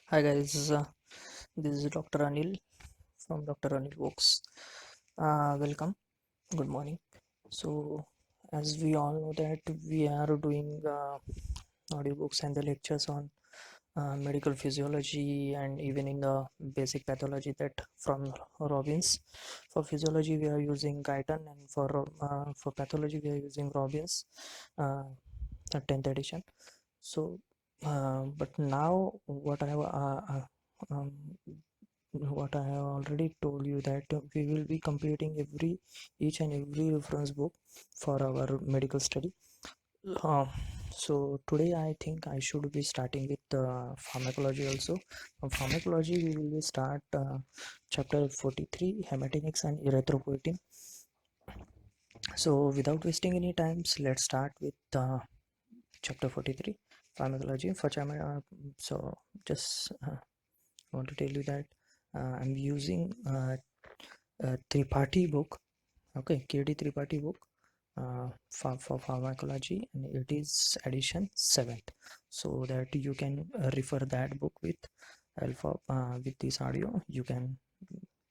Hi guys, this is Dr. Anil from Dr. Anil Books. Welcome. Good morning. So, as we all know that we are doing audiobooks and the lectures on medical physiology and even in the basic pathology that from Robbins. For physiology, we are using Guyton, and for pathology, we are using Robbins, the 10th edition. So, but now um, what I have already told you that we will be completing each and every reference book for our medical study. Uh, so today I think I should be starting with pharmacology also. From pharmacology we will be start chapter 43, hematinics and erythropoietin. So without wasting any times, let's start with chapter 43, pharmacology. So just want to tell you that I'm using a Tripathi book, okay, KD Tripathi book for pharmacology, and it is edition 7th, so that you can refer that book with help of with this audio. You can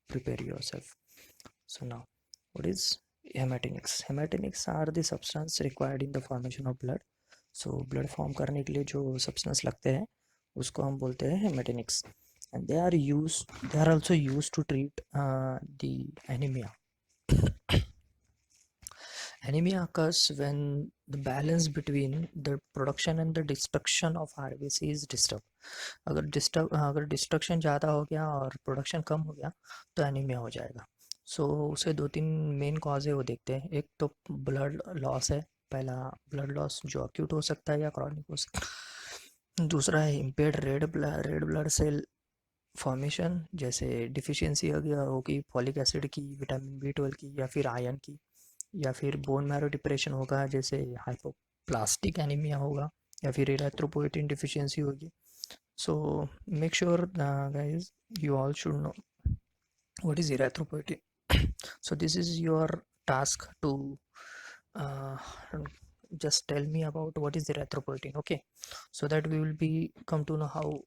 prepare yourself. So now, what is hematinics? Hematinics are the substance required in the formation of blood. So blood form करने के लिए जो substance लगते हैं उसको हम बोलते हैं hematinics, and they are also used to treat the anemia. Anemia occurs when the balance between the production and the destruction of RBC is disturbed. अगर डिस्ट्रक्शन ज़्यादा हो गया और प्रोडक्शन कम हो गया तो एनीमिया हो जाएगा. सो उसे दो तीन मेन कॉज है वो देखते हैं. एक तो ब्लड लॉस है. पहला ब्लड लॉस जो अक्यूट हो सकता है या क्रॉनिक हो सकता है. दूसरा है impaired red blood cell formation, जैसे डिफिशियंसी हो गया होगी फॉलिक एसिड की, विटामिन B12 की, या फिर आयरन की, या फिर बोन मैरो डिप्रेशन होगा जैसे हाइपोप्लास्टिक एनीमिया होगा, या फिर इरेथ्रोपोइटिन डिफिशियंसी होगी. So make sure guys, you all should know what is erythropoietin. So this is your task to uh, just tell me about what is erythropoietin, okay, so that we will be come to know how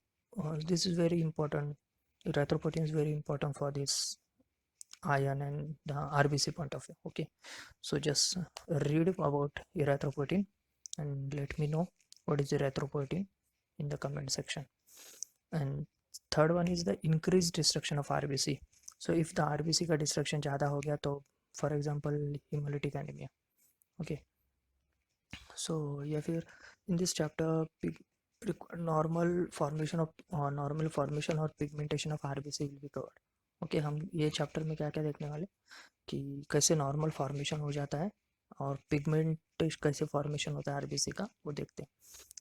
this is very important. Erythropoietin is very important for this iron and the RBC point of view, okay. So just read about erythropoietin and let me know what is erythropoietin in the comment section. And third one is the increased destruction of RBC. So if the RBC का destruction ज़्यादा हो गया तो for example hemolytic anemia, okay. So या फिर in this chapter normal formation और pigmentation of RBC will be covered, okay. हम ये चैप्टर में क्या क्या देखने वाले कि कैसे नॉर्मल फॉर्मेशन हो जाता है और पिगमेंट कैसे फॉर्मेशन होता है आरबीसी का, वो देखते हैं.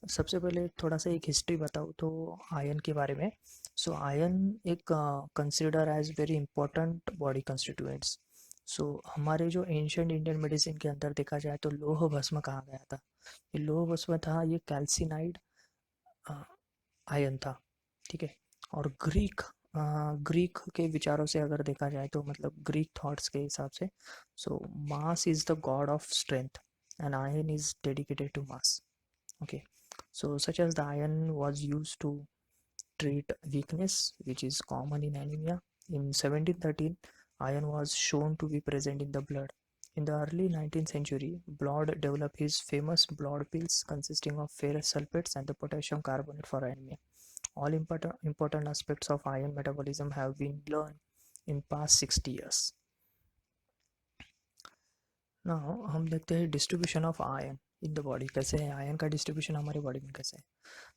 सबसे पहले थोड़ा सा एक हिस्ट्री बताऊँ तो आयन के बारे में. सो आयन एक consider as very important body constituents. So हमारे जो एंशियंट इंडियन मेडिसिन के अंदर देखा जाए तो लोह भस्म कहा गया था. ये लोह भस्म था, ये कैल्सिनाइड आयन था, ठीक है. और ग्रीक के विचारों से अगर देखा जाए तो मतलब ग्रीक थॉट्स के हिसाब से, so Mars is the god of strength and iron is dedicated to Mars, okay. So such as the iron was used to treat weakness which is common in anemia. In 1713 iron was shown to be present in the blood. In the early 19th century, Blood developed his famous blood pills consisting of ferrous sulfates and the potassium carbonate for anemia. All important aspects of iron metabolism have been learned in past 60 years. Now हम देखते हैं distribution of ion in the body. कैसे है ion का distribution हमारे body में, कैसे है.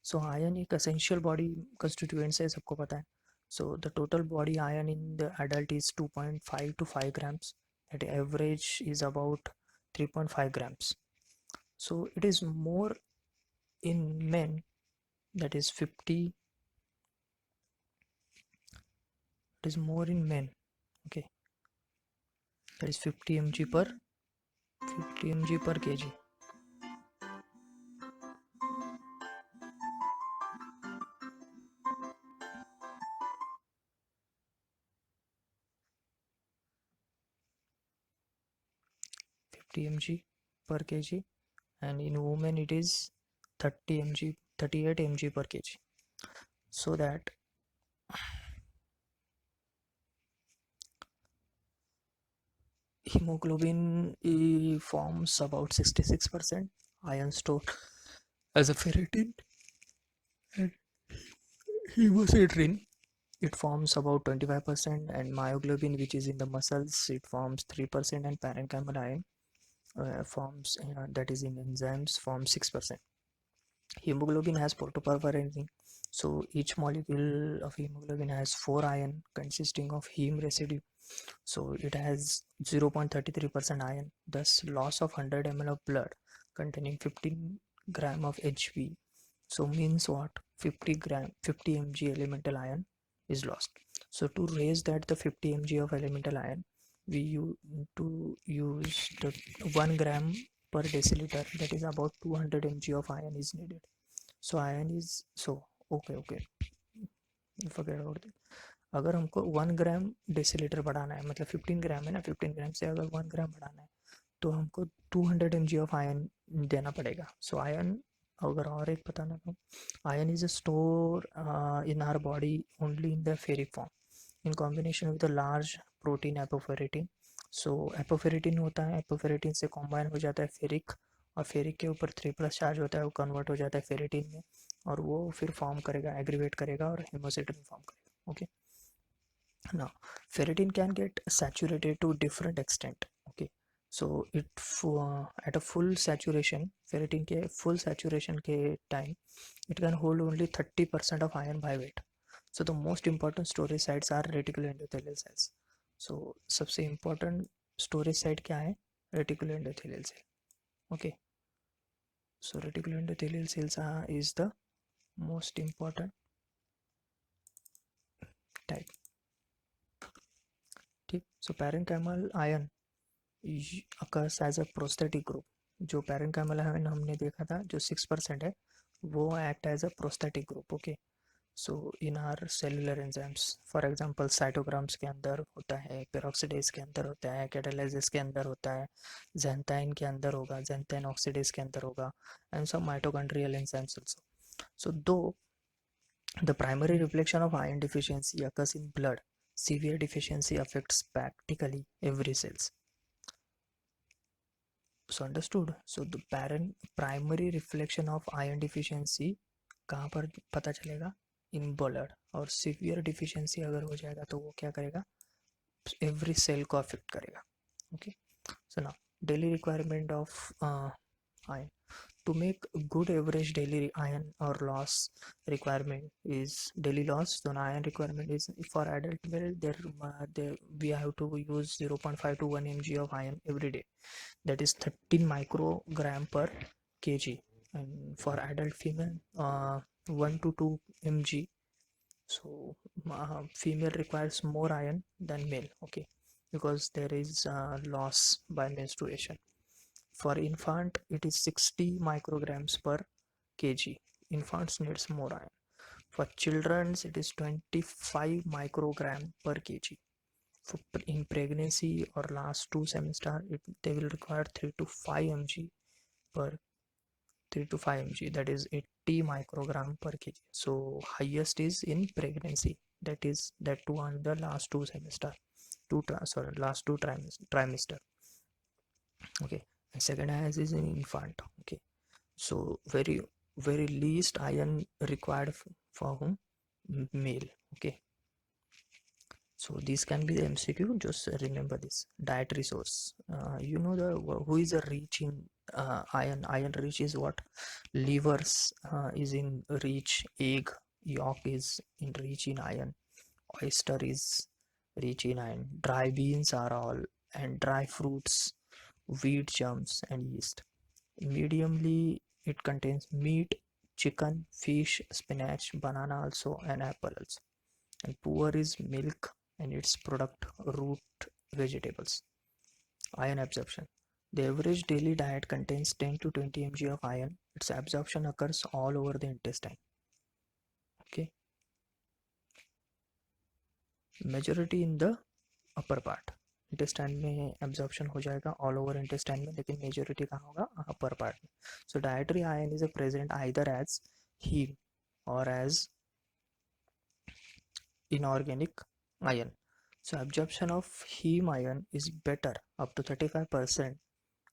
सो आयन एक एसेंशियल बॉडी कंस्टिट्यूएंट्स है, सबको पता है. So the total body ion in the adult is 2.5 to 5 grams. At average is about 3.5 grams. So it is more in men, that is 50, it is more in men, okay, that is 50 mg per 50 mg per kg. 50 mg per kg, and in women it is 30 mg 38 mg per kg. So that Hemoglobin forms about 66% iron stored as a ferritin, and hemosiderin it forms about 25%, and myoglobin, which is in the muscles, it forms 3%, and parenchymal iron forms that is in enzymes forms 6%. Hemoglobin has photopower, so each molecule of hemoglobin has 4 iron consisting of heme residue, so it has 0.33% iron. Thus loss of 100 ml of blood containing 15 gram of Hb, so means what, 50 mg elemental iron is lost. So to raise that the 50 mg of elemental iron, we to use the 1 gram per deciliter, that is about 200 mg of iron is needed. So iron is, so okay, forget about it. अगर हमको 1 ग्राम decilitre बढ़ाना है, मतलब 15 ग्राम है ना, 15 ग्राम से अगर 1 ग्राम बढ़ाना है तो हमको 200 mg ऑफ आयन देना पड़ेगा. सो आयन, अगर और एक बताना तो, iron is a store in our body only in the ferric form in combination with the large protein apoferritin. So apoferritin होता है, एपोफेरेटिन से कॉम्बाइन हो जाता है फेरिक, और फेरिक के ऊपर 3+ चार्ज होता है, वो कन्वर्ट हो जाता है फेरेटिन में, और वो फिर फॉर्म करेगा, एग्रीवेट करेगा और हेमोसिडेरिन फॉर्म करेगा. Okay, now ferritin can get saturated to different extent. Okay, so at a full saturation, ferritin ke full saturation ke time, it can hold only 30% of iron by weight. So the most important storage sites are reticuloendothelial cells. So सबसे important storage site क्या है, reticuloendothelial cell. Okay, so reticuloendothelial cells is the most important type. ठीक, so parenchymal iron occurs as a prosthetic group. जो parenchymal iron हमने देखा था जो 6% है, वो act as a prosthetic group. Okay, so in our cellular enzymes, for example cytograms के अंदर होता है, peroxidase के अंदर होता है, catalysis के अंदर होता है, xanthine के अंदर होगा, xanthine oxidase के अंदर होगा, and some mitochondrial enzymes also. So though the primary reflection of iron deficiency occurs in blood, severe deficiency affects practically every cells. So understood. So the primary reflection of iron deficiency कहाँ पर पता चलेगा, in blood, और severe deficiency अगर हो जाएगा तो वो क्या करेगा, एवरी सेल को अफेक्ट करेगा. Okay, so now daily requirement of iron. To make good average daily iron or loss requirement is daily loss, so iron requirement is for adult male there we have to use 0.5 to 1 mg of iron every day, that is 13 microgram per kg, and for adult female 1 to 2 mg. So female requires more iron than male. Okay, because there is loss by menstruation. For infant it is 60 micrograms per kg. Infants needs more iron. For children it is 25 microgram per kg. For in pregnancy or last 2 semester they will require 3 to 5 mg per 3 to 5 mg, that is 80 microgram per kg. So highest is in pregnancy, that is that too on the last 2 semester, last two trimester. Okay, and second highest is in infant. Okay, so very least iron required for whom, male. Okay, so these can be the MCQ, just remember this. Dietary source, you know the who is a rich in iron rich is what, livers is in rich, egg yolk is in rich in iron, oyster is rich in iron, dry beans are all, and dry fruits, wheat germs and yeast. Mediumly it contains meat, chicken, fish, spinach, banana also, and apple also. And poor is milk and its product, root vegetables. Iron absorption, the average daily diet contains 10 to 20 mg of iron. Its absorption occurs all over the intestine. Okay, majority in the upper part. Intestine में absorption हो जाएगा all over intestine में, लेकिन majority कहाँ होगा, upper part में. So dietary iron is a present either as heme or as inorganic iron. So absorption of heme iron is better up to 35%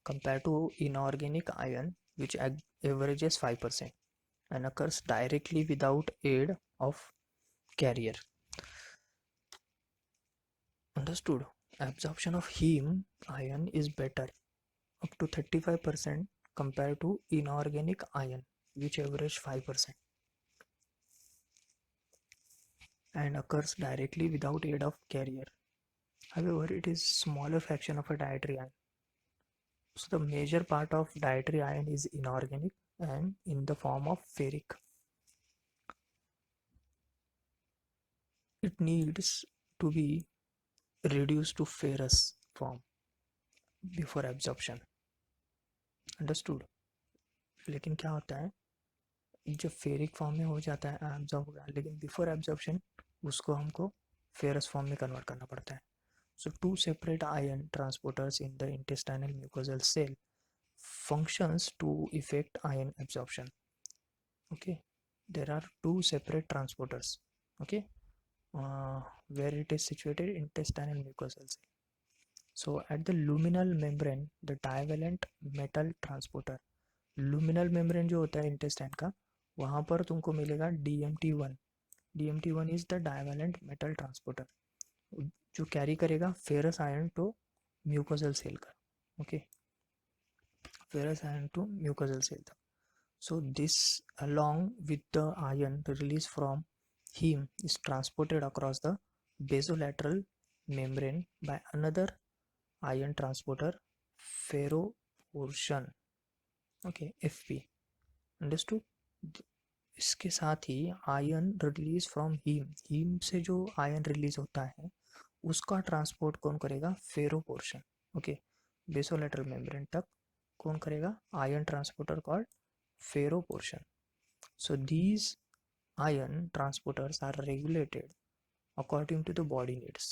compared to inorganic iron, which averages 5% and occurs directly without aid of carrier. Understood? Absorption of heme iron is better up to 35% compared to inorganic iron, which average 5% and occurs directly without aid of carrier. However, it is smaller fraction of a dietary iron. So the major part of dietary iron is inorganic and in the form of ferric. It needs to be reduced to ferrous form before absorption. Understood? लेकिन क्या होता है जब ferric form में हो जाता है absorb हो गया, लेकिन बिफोर एब्जॉर्प्शन उसको हमको फेरस फॉर्म में कन्वर्ट करना पड़ता है. So two separate ion transporters in the intestinal mucosal cell functions to effect ion absorption. Okay, there are two separate transporters. Okay, where it is situated intestinal mucosal cell. So at the luminal membrane, the divalent metal transporter. Luminal membrane जो होता है intestine का, वहाँ पर तुमको मिलेगा DMT1. DMT1 is the divalent metal transporter जो carry करेगा ferrous iron to mucosal cell का. Okay, ferrous iron to mucosal cell तक. So this along with the iron released from heme is transported across the basolateral membrane by another ion transporter, ferroportion. Okay, FP. Understood? इसके साथ ही ion release from haem से जो ion release होता है उसका transport कौन करेगा? Ferroportin. Okay, basolateral membrane तक कौन करेगा? Iron transporter called ferroportin. So these ion transporters are regulated according to the body needs.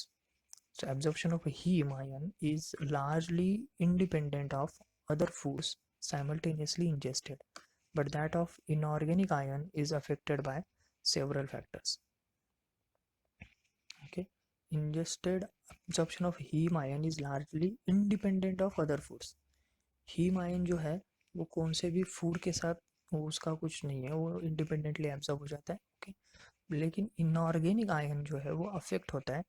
So absorption of heme ion is largely independent of other foods simultaneously ingested, but that of inorganic ion is affected by several factors. Okay, ingested absorption of heme ion is largely independent of other foods. Heme iron जो है वो कौन से भी food के साथ वो उसका कुछ नहीं है, वो इंडिपेंडेंटली एब्जॉर्ब हो जाता है. ओके, लेकिन इनऑर्गेनिक आयन जो है वो अफेक्ट होता है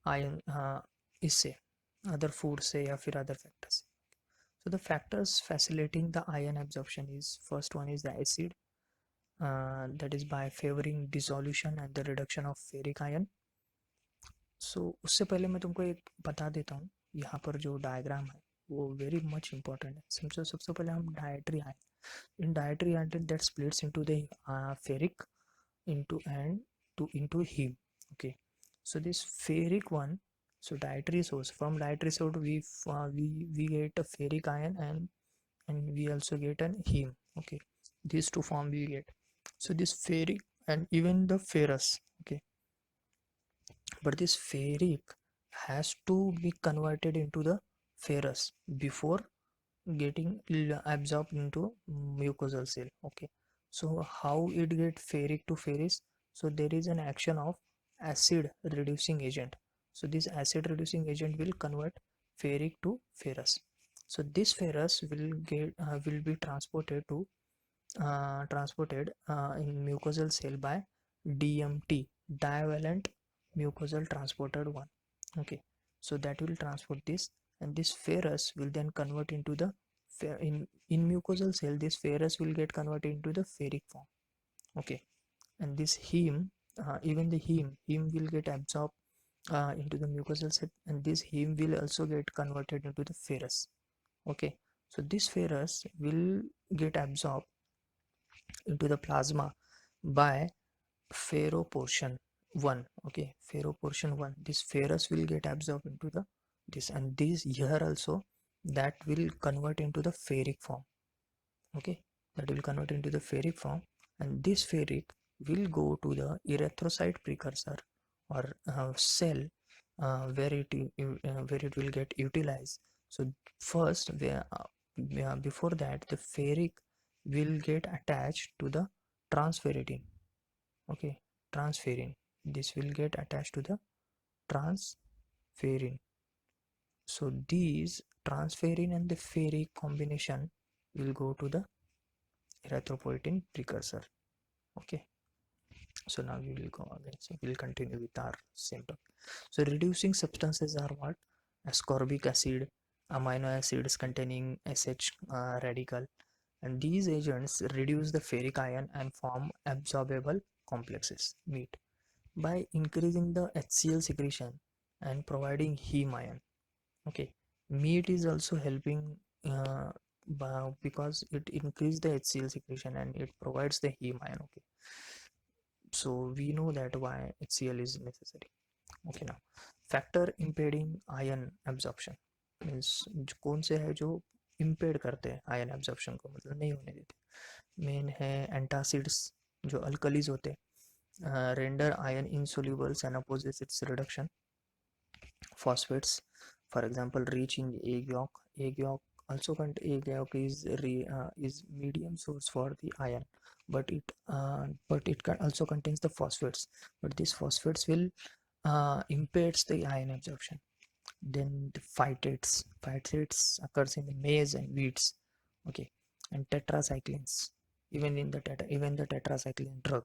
आयन, हाँ, इससे अदर फूड से या फिर अदर फैक्टर से. So the factors facilitating the ion absorption is, first one is the acid, that is by favoring dissolution and the reduction of ferric ion. So उससे पहले मैं तुमको एक बता देता हूँ, यहाँ पर जो डायग्राम है वो वेरी मच इम्पोर्टेंट है. समझो, सबसे पहले हम dietary ion, in dietary iron that splits into the ferric into and to into heme. Okay, so this ferric one, so dietary source, from dietary source we get a ferric ion and we also get an heme. Okay, these two form we get. So this ferric and even the ferrous. Okay, but this ferric has to be converted into the ferrous before getting absorbed into mucosal cell. Okay, so how it get ferric to ferrous? So there is an action of acid reducing agent. So this acid reducing agent will convert ferric to ferrous. So this ferrous will be transported in mucosal cell by DMT, divalent mucosal transporter 1. Okay, so that will transport this, and this ferrous will then convert into the in mucosal cell. This ferrous will get converted into the ferric form. Okay, and this heme, even the heme will get absorbed into the mucosal cell, and this heme will also get converted into the ferrous. Okay, so this ferrous will get absorbed into the plasma by ferroportion 1. Okay, ferroportion 1, this ferrous will get absorbed into the this, and this here also that will convert into the ferric form. Okay, that will convert into the ferric form, and this ferric will go to the erythrocyte precursor or cell where it will get utilized. So first before that the ferric will get attached to the transferrin. Okay, transferrin, this will get attached to the transferrin. So these transferrin and the ferric combination will go to the erythropoietin precursor. Okay, so now we will go again. So we'll continue with our same topic. So reducing substances are what? Ascorbic acid, amino acids containing SH radical, and these agents reduce the ferric ion and form absorbable complexes meat by increasing the HCl secretion and providing heme ion. Okay, meat is also helping because it increases the HCl secretion and it provides the heme ion. Okay, so we know that why HCl is necessary. Okay, now factor impeding ion absorption means कौन से है जो impede करते हैं ion absorption को, मतलब नहीं होने देते. मेन है antacids जो alkalis होते हैं, render ion insoluble and opposes its reduction. Phosphates, for example, reach in egg yolk. Egg yolk is medium source for the iron, but it also contains the phosphates. But these phosphates will impedes the ion absorption. Then the phytates occurs in the maize and wheats. Okay, and tetracyclines, even the tetracycline drug.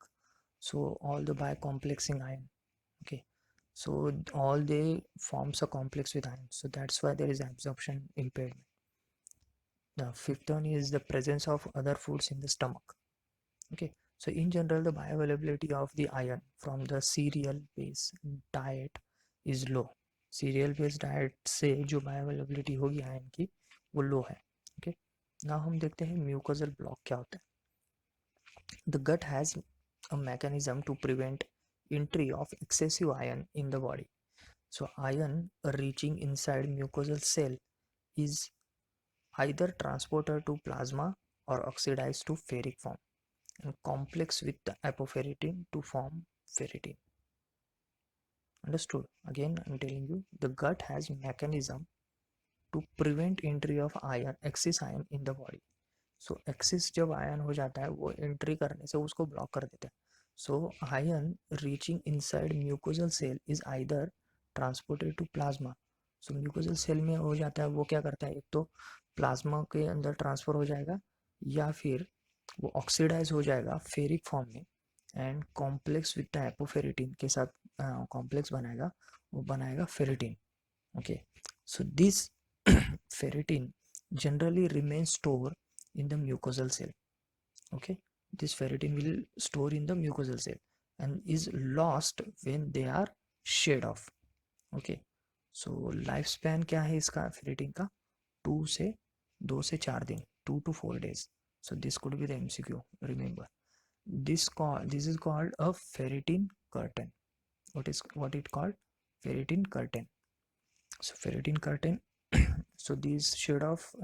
So all the bicomplexing ion. Okay, so all they forms a complex with iron, so that's why there is absorption impairment. The fifth one is the presence of other foods in the stomach. Okay, so in general the bioavailability of the iron from the cereal based diet is low. Serial based diet से जो bioavailability होगी ion की वो लो है. Okay, now हम देखते हैं mucosal block क्या होता है. The gut has a mechanism to prevent entry of excessive iron in the body. So iron reaching inside mucosal cell is either transported to plasma or oxidized to ferric form and complex with the apoferritin to form ferritin. Understood? Again, I'm telling you, the gut has mechanism to prevent entry of iron, excess iron in the body. So excess जब iron हो जाता है वो entry करने से उसको block कर देते हैं. So iron reaching inside mucosal cell is either transported to plasma. So mucosal cell में हो जाता है वो क्या करता है, एक तो प्लाज्मा के अंदर ट्रांसफर हो जाएगा या फिर वो ऑक्सीडाइज हो जाएगा फेरिक फॉर्म में एंड कॉम्प्लेक्स विद द एपोफेरिटिन के साथ कॉम्प्लेक्स बनाएगा, वो बनाएगा ferritin. Okay, so this ferritin generally remains stored in the mucosal cell. Okay, this ferritin will store in the mucosal cell and is lost when they are shed off. Okay, so lifespan क्या है इसका ferritin का, 2 से 4 दिन, 2 to 4 days. So this could be the MCQ. Remember, this is called a ferritin curtain. What it called? Ferritin curtain. So ferritin curtain. So these shed off.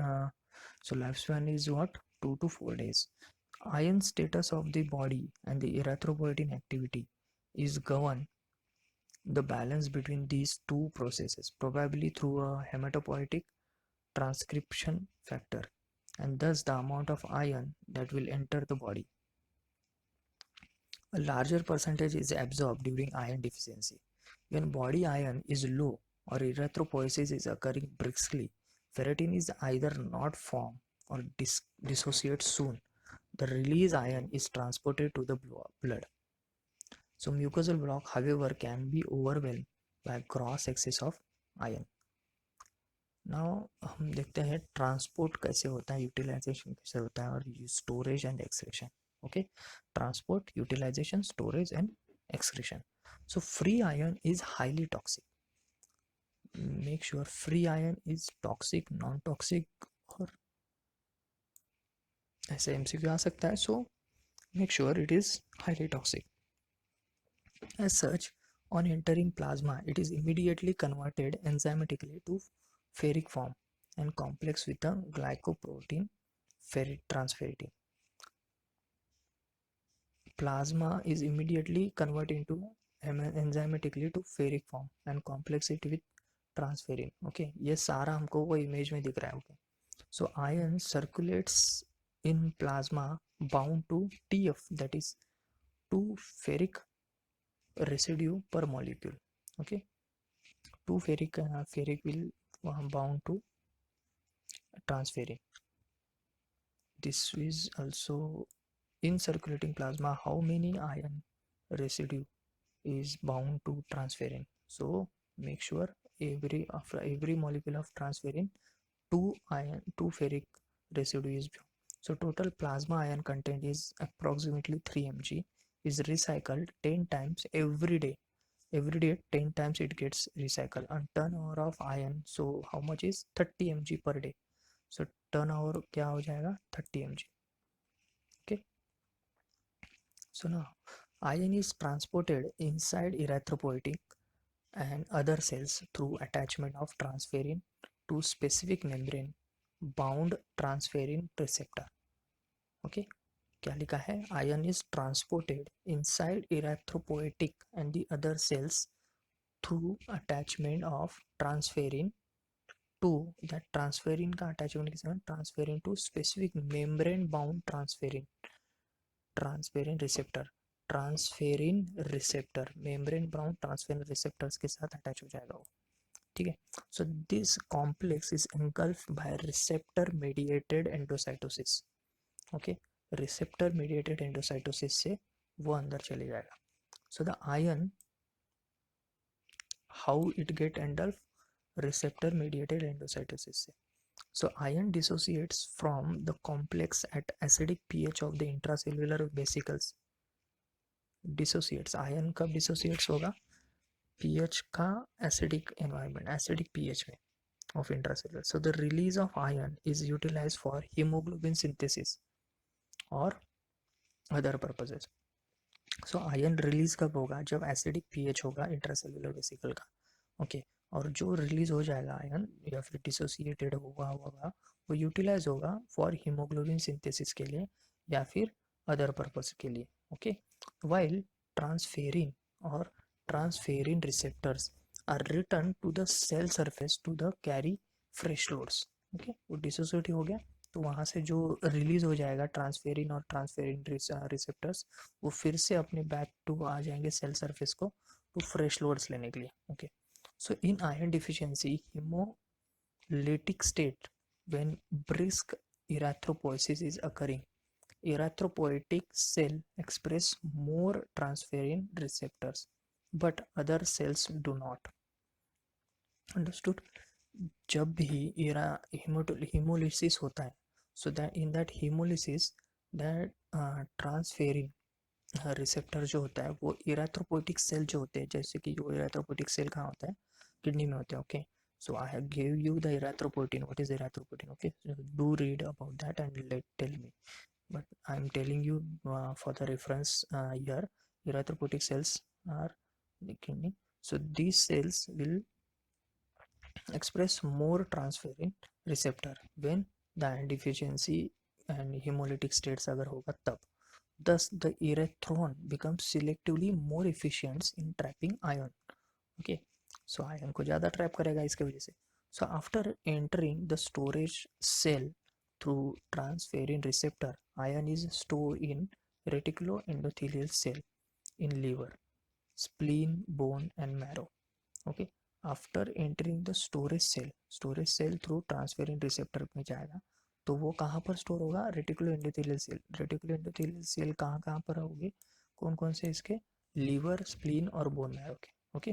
So lifespan is what? 2 to 4 days. Iron status of the body and the erythropoietin activity is govern the balance between these two processes, probably through a hematopoietic transcription factor, and thus the amount of iron that will enter the body. A larger percentage is absorbed during iron deficiency. When body iron is low or erythropoiesis is occurring briskly, ferritin is either not formed or dissociates soon. The released iron is transported to the blood. So mucosal block, however, can be overwhelmed by gross excess of iron. Now हम देखते हैं transport कैसे होता है, utilisation कैसे होता है और storage and excretion. Okay, transport, utilisation, storage and excretion. So free iron is highly toxic. Make sure free iron is toxic, non-toxic और ऐसे MCQ आ सकता है. So make sure it is highly toxic. As such, on entering plasma, it is immediately converted enzymatically to ferric form and complex with the glycoprotein transferritin. Plasma is immediately converted into enzymatically to ferric form and complex it with transferrin. Okay, ये सारा हमको वो image में दिख रहा है. Okay, so iron circulates in plasma bound to TF, that is 2 ferric residue per molecule. Okay, 2 ferric will bound to transferrin. This is also in circulating plasma. How many ion residue is bound to transferrin? So make sure after every molecule of transferrin, 2 ferric residue is bound. So total plasma ion content is approximately 3 mg, is recycled 10 times every day. Every day 10 times it gets recycled, and turnover of ion, so how much is 30 mg per day. So turnover क्या हो जाएगा 30 mg. Okay, so now ion is transported inside erythropoietic and other cells through attachment of transferrin to specific membrane bound transferrin receptor. Okay, क्या लिखा है? Ion is transported inside erythropoietic and the other cells through attachment of transferrin to, that transferrin का attachment किसमें? transferrin to specific membrane bound transferrin receptor membrane bound transferrin receptors के साथ attach हो जाएगा वो. ठीक है. So this complex is engulfed by receptor mediated endocytosis. Okay, receptor mediated endocytosis से वो अंदर चले जाएगा. So the ion, how it get engulfed? Receptor mediated endocytosis से. So ion dissociates from the complex at acidic pH of the intracellular vesicles. Dissociates, ion कब dissociates होगा? pH का acidic environment, acidic pH में of intracellular. So the release of ion is utilized for hemoglobin synthesis or other purposes. So ion release कब होगा? जब acidic pH होगा intracellular vesicle का. Okay, और जो रिलीज हो जाएगा आयन या फिर डिसोसिएटेड हुआ होगा वो यूटिलाइज होगा फॉर हीमोग्लोबिन सिंथेसिस के लिए या फिर अदर पर्पस के लिए. ओके, वाइल ट्रांसफेरिन और transferrin receptors are return to the cell surface to the carry fresh loads. Okay, वो डिसोसिएट हो गया तो वहाँ से जो रिलीज हो जाएगा ट्रांसफेरिन और ट्रांसफेरिन रिसेप्टर्स वो फिर से अपने बैक टू आ जाएंगे सेल सरफेस को टू फ्रेश लोड्स लेने के लिए. Okay, so in iron deficiency hemolytic state, when brisk erythropoiesis is occurring, erythropoietic cell express more transferrin receptors but other cells do not. Understood? जब भी hemolysis होता है, so that in that hemolysis that transferrin receptor जो होता है वो इरेथ्रोपोइटिक cell जो होते हैं, जैसे कि वो इरेथ्रोपोइटिक सेल कहाँ होता है? किडनी में होते हैं. Okay, so I have give you the erythropoietin. What is erythropoietin? Okay, do read about that and let tell me, but I am telling you for the reference here. Erythropoietic cells are the kidney, so these cells will express more transferrin receptor when the iron deficiency and hemolytic states अगर होगा तब. Thus, the erythron becomes selectively more efficient in trapping ion. Okay, so ion को ज़्यादा trap करेगा इसके वजह से. So after entering the storage cell through transferrin receptor, ion is stored in reticuloendothelial cell in liver, spleen, bone, and marrow. Okay, after entering the storage cell through transferrin receptor में जाएगा तो वो कहाँ पर स्टोर होगा? Reticulo endothelial cell. Reticulo endothelial cell कहाँ कहाँ पर होगी? कौन कौन से इसके? लीवर, स्प्लीन और बोन मैरो के. Okay,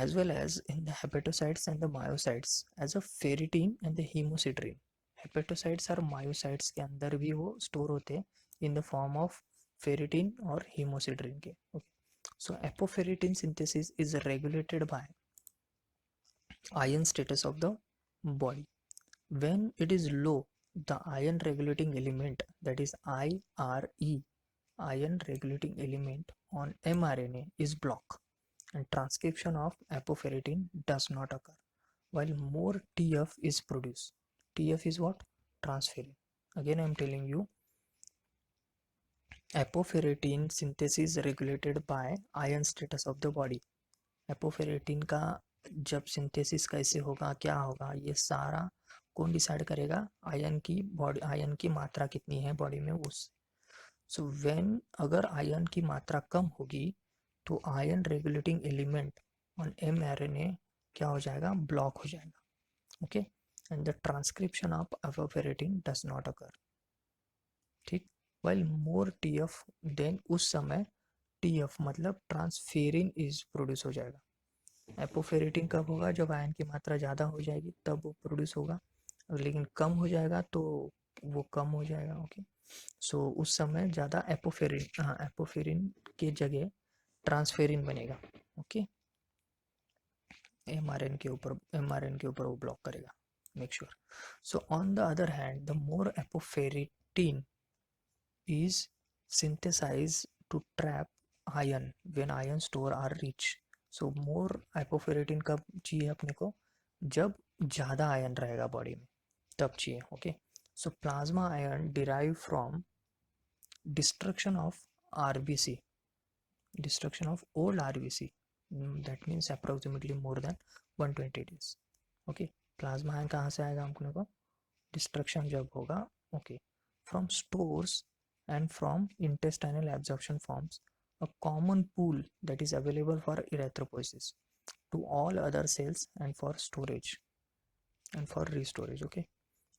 as well as in the hepatocytes and the myocytes as a ferritin and the hemosiderin. Hepatocytes और मायोसाइट्स के अंदर भी वो स्टोर होते हैं in the form of ferritin और हीमोसिट्रीन के. Okay, so apoferritin synthesis is regulated by ion status of the body. When it is low, the ion regulating element, that is IRE, ion regulating element on mRNA is blocked and transcription of apoferritin does not occur, while more TF is produced. TF is what? Transferrin. Again I am telling you, apoferritin synthesis regulated by ion status of the body. एपोफेरेटिन का जब synthesis कैसे होगा, क्या होगा, ये सारा कौन decide करेगा? आयन की बॉडी, आयन की मात्रा कितनी है बॉडी में उस. सो व्हेन अगर आयन की मात्रा कम होगी तो iron regulating element on mRNA क्या हो जाएगा, ब्लॉक हो जाएगा. Okay, and the transcription of apoferritin does not occur. ठीक, वाइल मोर TF देन उस समय TF मतलब ट्रांसफेरिन इज प्रोड्यूस हो जाएगा. एपोफेरेटिन कब होगा, जब आयन की मात्रा ज़्यादा हो जाएगी तब वो प्रोड्यूस होगा, लेकिन कम हो जाएगा तो वो कम हो जाएगा. ओके, सो उस समय ज़्यादा एपोफेरिन, हाँ एपोफेरिन के जगह ट्रांसफेरिन बनेगा. ओके, एमआरएन के ऊपर वो ब्लॉक करेगा, make sure. So on the other hand the more एपोफेरेटिन is synthesized to trap iron when iron store are rich. So more एपोफेरेटिन कब चाहिए अपने को, जब ज़्यादा आयन रहेगा बॉडी में तब चाहिए. Okay, so plasma ion derive from destruction of RBC, destruction of old RBC, that means approximately more than 120 days. Okay, plasma ion कहाँ से आएगा अपने को, डिस्ट्रक्शन जब होगा. Okay, from stores and from intestinal absorption forms a common pool that is available for erythropoiesis to all other cells and for storage and for restorage. Okay,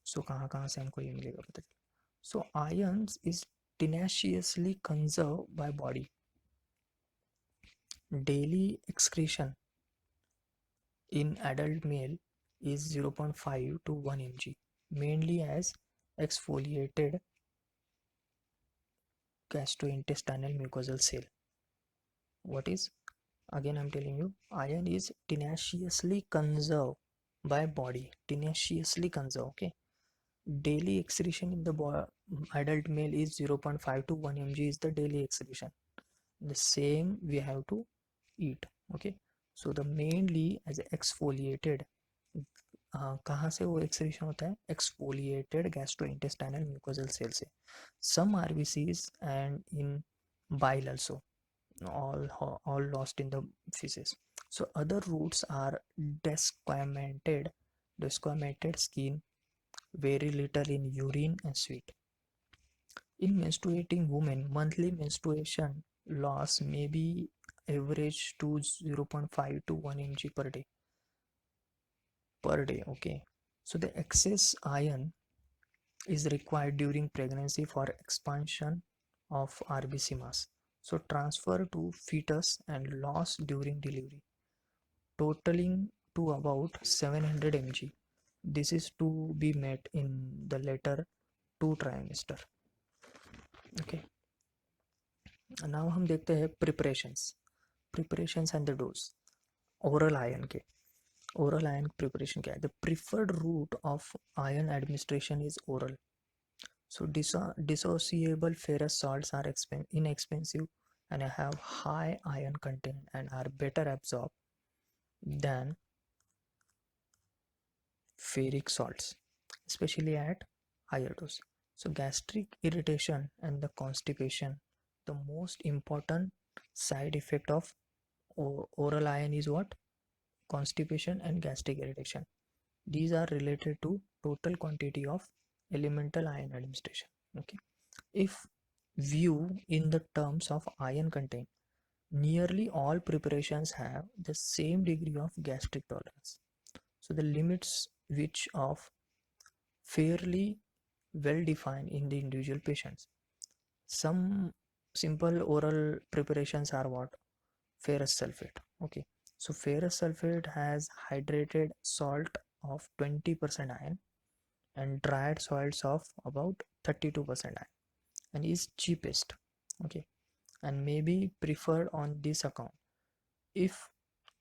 so कहाँ कहाँ से हमको ये मिलेगा पता चला. So ions is tenaciously conserved by body. Daily excretion in adult male is 0.5 to 1 mg, mainly as exfoliated gastrointestinal mucosal cell. What is, again I'm telling you, iron is tenaciously conserved by body, tenaciously conserved. Okay, daily excretion in the adult male is 0.5 to 1 mg is the daily excretion. The same we have to eat. Okay, so the mainly as exfoliated, कहाँ से वो excretion होता है, exfoliated gastrointestinal mucosal cell से. सम RBCs and in bile also, all lost in the feces. So other routes are desquamated skin, very little in urine and sweat. In menstruating women, monthly menstruation loss may be average to 0.5 to 1 mg per day. Okay, so the excess iron is required during pregnancy for expansion of RBC mass, so transfer to fetus and loss during delivery, totaling to about 700 mg. This is to be met in the later 2 trimester. Okay, now हम देखते हैं preparations and the dose. Oral iron के, oral iron preparation क्या है, the preferred route of iron administration is oral. So dissociable ferrous salts are inexpensive and have high iron content and are better absorbed than ferric salts, especially at higher dose. So gastric irritation and the constipation, the most important side effect of oral iron is what? Constipation and gastric irritation. These are related to total quantity of elemental iron administration. Okay, if view in the terms of iron content, nearly all preparations have the same degree of gastric tolerance. So the limits which of fairly well defined in the individual patients. Some simple oral preparations are what? Ferrous sulfate. Okay, so ferrous sulfate has hydrated salt of 20% iron and dried salts of about 32% iron and is cheapest. Okay, and may be preferred on this account if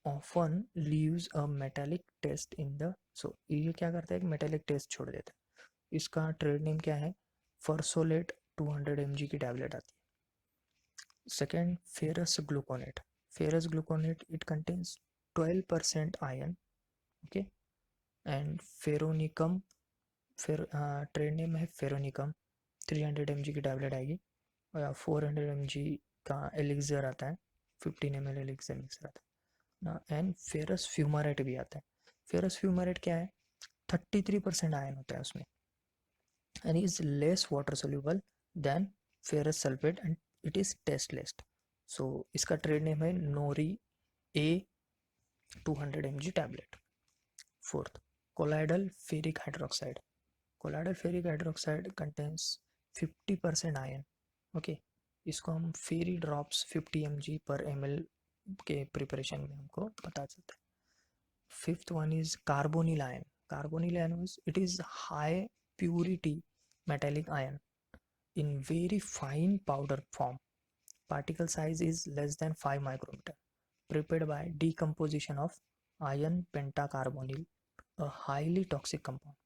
often leaves a metallic taste in the. So ये क्या करता है, एक metallic taste छोड़ देता है. इसका trade name क्या है, फर्सोलेट 200 mg की टैबलेट आती है. Second, ferrous gluconate it contains 12% iron. Okay, and Feronicum, trade name है फेरोनिकम, 300 mg की टैबलेट आएगी. और 400 mg का एलिक्सर आता है, 15 ml एलिक्सर मिक्सर आता है ना. एंड फेरस फ्यूमारेट भी आता है. फेरस फ्यूमारेट क्या है, 33% आयन होता है उसमें and is less water soluble than ferrous sulfate and it is tasteless. सो इसका ट्रेड नेम है नोरी ए 200 mg tablet. Fourth, colloidal ferric hydroxide. Colloidal ferric hydroxide contains 50% iron. Okay, इसको हम फेरी ड्रॉप्स 50 mg पर ml के preparation में हमको पता चलता है. Fifth one is carbonyl ion. Carbonyl ion it is high purity metallic iron in very fine powder form. Particle size is less than 5 micrometer. Prepared by decomposition of iron pentacarbonyl, a highly toxic compound.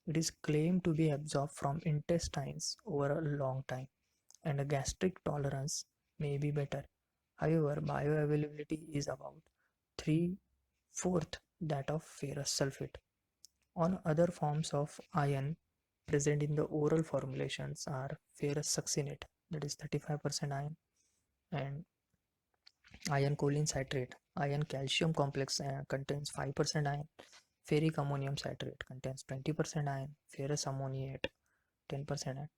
It is claimed to be absorbed from intestines over a long time, and a gastric tolerance may be better. However, bioavailability is about 3/4 that of ferrous sulfate. On other forms of iron present in the oral formulations are ferrous succinate, that is 35% iron, and iron choline citrate. Iron calcium complex contains 5% iron. Ferric ammonium citrate contains 20% iron. Ferrous ammoniate 10% iron.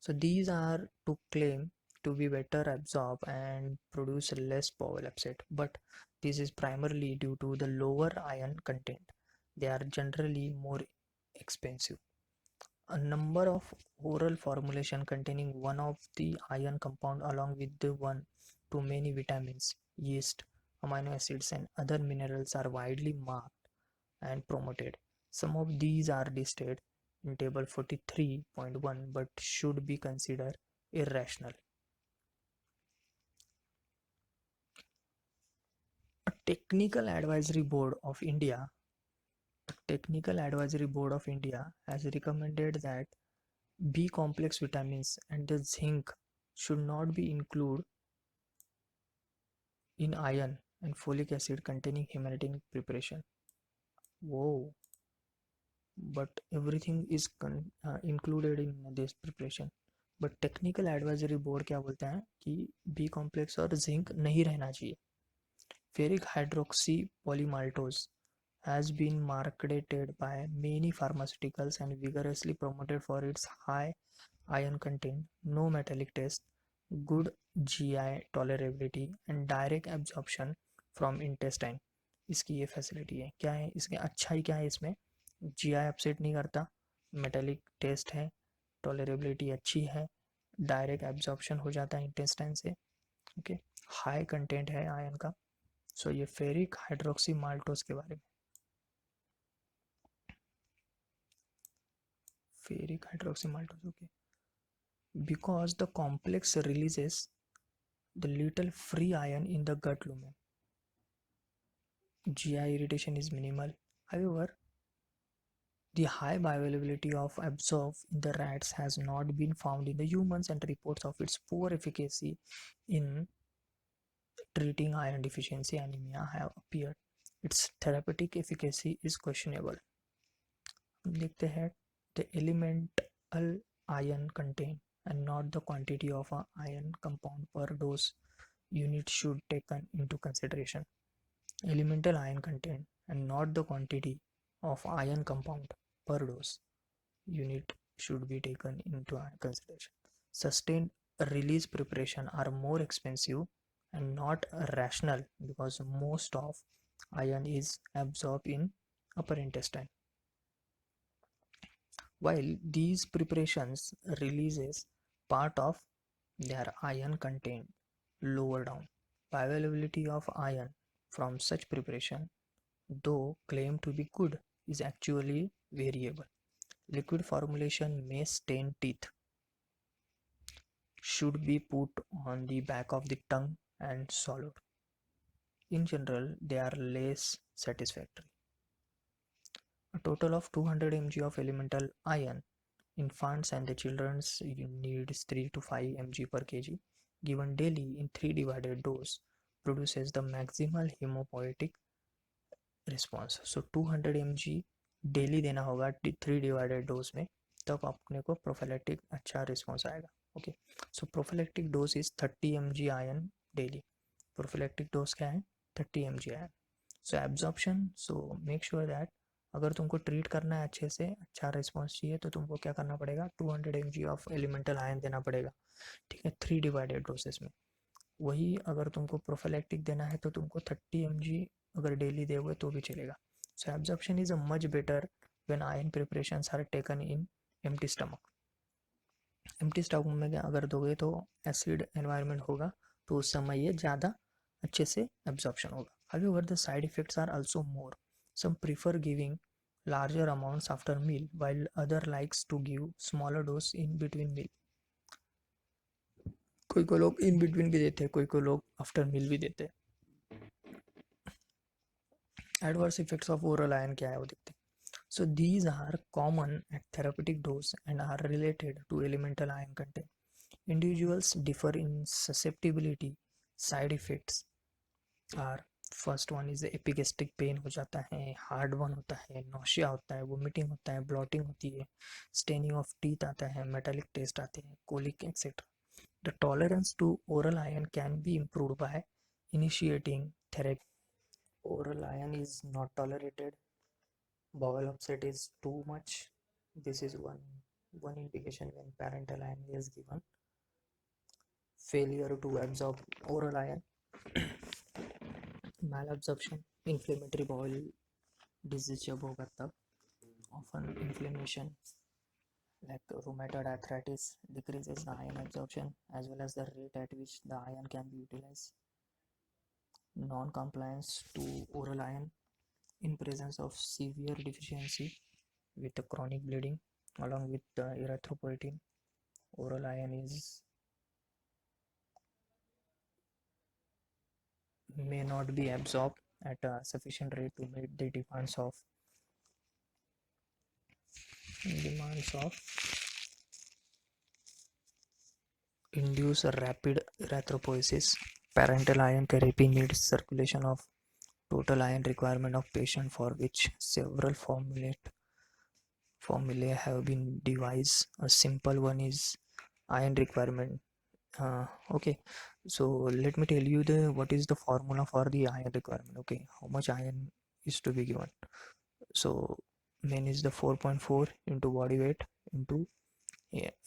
So these are to claim to be better absorb and produce less bowel upset, but this is primarily due to the lower iron content. They are generally more expensive. A number of oral formulation containing one of the iron compound along with the one to many vitamins, yeast, amino acids and other minerals are widely marked and promoted. Some of these are listed in table 43.1 but should be considered irrational. A technical advisory board of India Technical Advisory Board of India has recommended that B complex vitamins and the zinc should not be included in iron and folic acid containing humanitarian preparation. Whoa, but everything is included in this preparation. But technical advisory board क्या बोलता है कि B complex और zinc नहीं रहना चाहिए. Ferric hydroxy polymaltose has been marketed by many pharmaceuticals and vigorously promoted for its high iron content, no metallic taste, good GI tolerability and direct absorption from intestine. इसकी ये facility है. क्या है इसके अच्छाई, क्या है इसमें? GI अपसेट नहीं करता, मेटेलिक टेस्ट है, टॉलरेबिलिटी अच्छी है, डायरेक्ट एब्जॉर्प्शन हो जाता है इंटेस्टाइन से. ओके, हाई कंटेंट है आयन का. सो ये फेरिक हाइड्रोक्सी माल्टोस के बारे में. Ferric hydroxy maltose. Okay, because the complex releases the little free iron in the gut lumen. GI irritation is minimal. However, the high bioavailability of absorb in the rats has not been found in the humans, and reports of its poor efficacy in treating iron deficiency anemia have appeared. Its therapeutic efficacy is questionable. देखते हैं the elemental iron content and not the quantity of a iron compound per dose unit should taken into consideration. Elemental iron content and not the quantity of iron compound per dose unit should be taken into consideration. Sustained release preparation are more expensive and not rational because most of iron is absorbed in upper intestine. While these preparations releases part of their iron content lower down, bioavailability of iron from such preparation, though claimed to be good, is actually variable. Liquid formulation may stain teeth, should be put on the back of the tongue and swallowed. In general, they are less satisfactory. A total of 200 mg of elemental iron. Infants and the children's needs 3 to 5 mg per kg given daily in 3 divided dose produces the maximal hemopoietic response. So 200 mg daily देना होगा 3 divided dose में, तब अपने को prophylactic अच्छा response आएगा. Okay, so prophylactic dose is 30 mg ion daily. Prophylactic dose क्या है? 30 mg ion. So absorption, so make sure that अगर तुमको ट्रीट करना है अच्छे से, अच्छा रिस्पॉन्स चाहिए, तो तुमको क्या करना पड़ेगा? 200 mg ऑफ एलिमेंटल आयन देना पड़ेगा. ठीक है, 3 डिवाइडेड डोसेस में. वही अगर तुमको प्रोफिलैक्टिक देना है तो तुमको 30 mg अगर डेली दोगे तो भी चलेगा. So absorption is a much better when iron preparations are taken in empty stomach. Empty stomach में अगर दोगे तो एसिड एनवायरनमेंट होगा तो उस समय ये ज़्यादा अच्छे से एब्जॉर्प्शन होगा. However, the side effects are also more. Some prefer giving larger amounts after meal, while other likes to give smaller dose in between meal. कोई कोई लोग इन बिटवीन भी देते हैं, कोई कोई लोग आफ्टर मील भी देते हैं. Adverse effects of oral iron क्या है वो देखते हैं. So these are common at therapeutic dose and are related to elemental iron content. Individuals differ in susceptibility. Side effects are, first one is epigastric pain हो जाता है, hard one होता है, नोशिया होता है, वोमिटिंग होता है, ब्लॉटिंग होती है, स्टेनिंग ऑफ टीथ आता है, मेटालिक टेस्ट आते हैं, colic etcetera. The tolerance to oral iron can be improved by initiating therapy. Oral iron is not tolerated. Bowel upset is too much. This is one indication when parental iron is given. Failure to absorb oral iron, malabsorption, inflammatory bowel disease जब होगा तब, often inflammation like rheumatoid arthritis decreases the iron absorption as well as the rate at which the iron can be utilized. Non-compliance to oral iron in presence of severe deficiency with the chronic bleeding along with the erythropoietin. Oral iron may not be absorbed at a sufficient rate to meet the demands of induce rapid erythropoiesis. Parental iron therapy needs circulation of total iron requirement of patient, for which several formulae have been devised. A simple one is iron requirement. Okay, so let me tell you the what is the formula for the iron requirement. Okay, how much iron is to be given. So main is the 4.4 into body weight into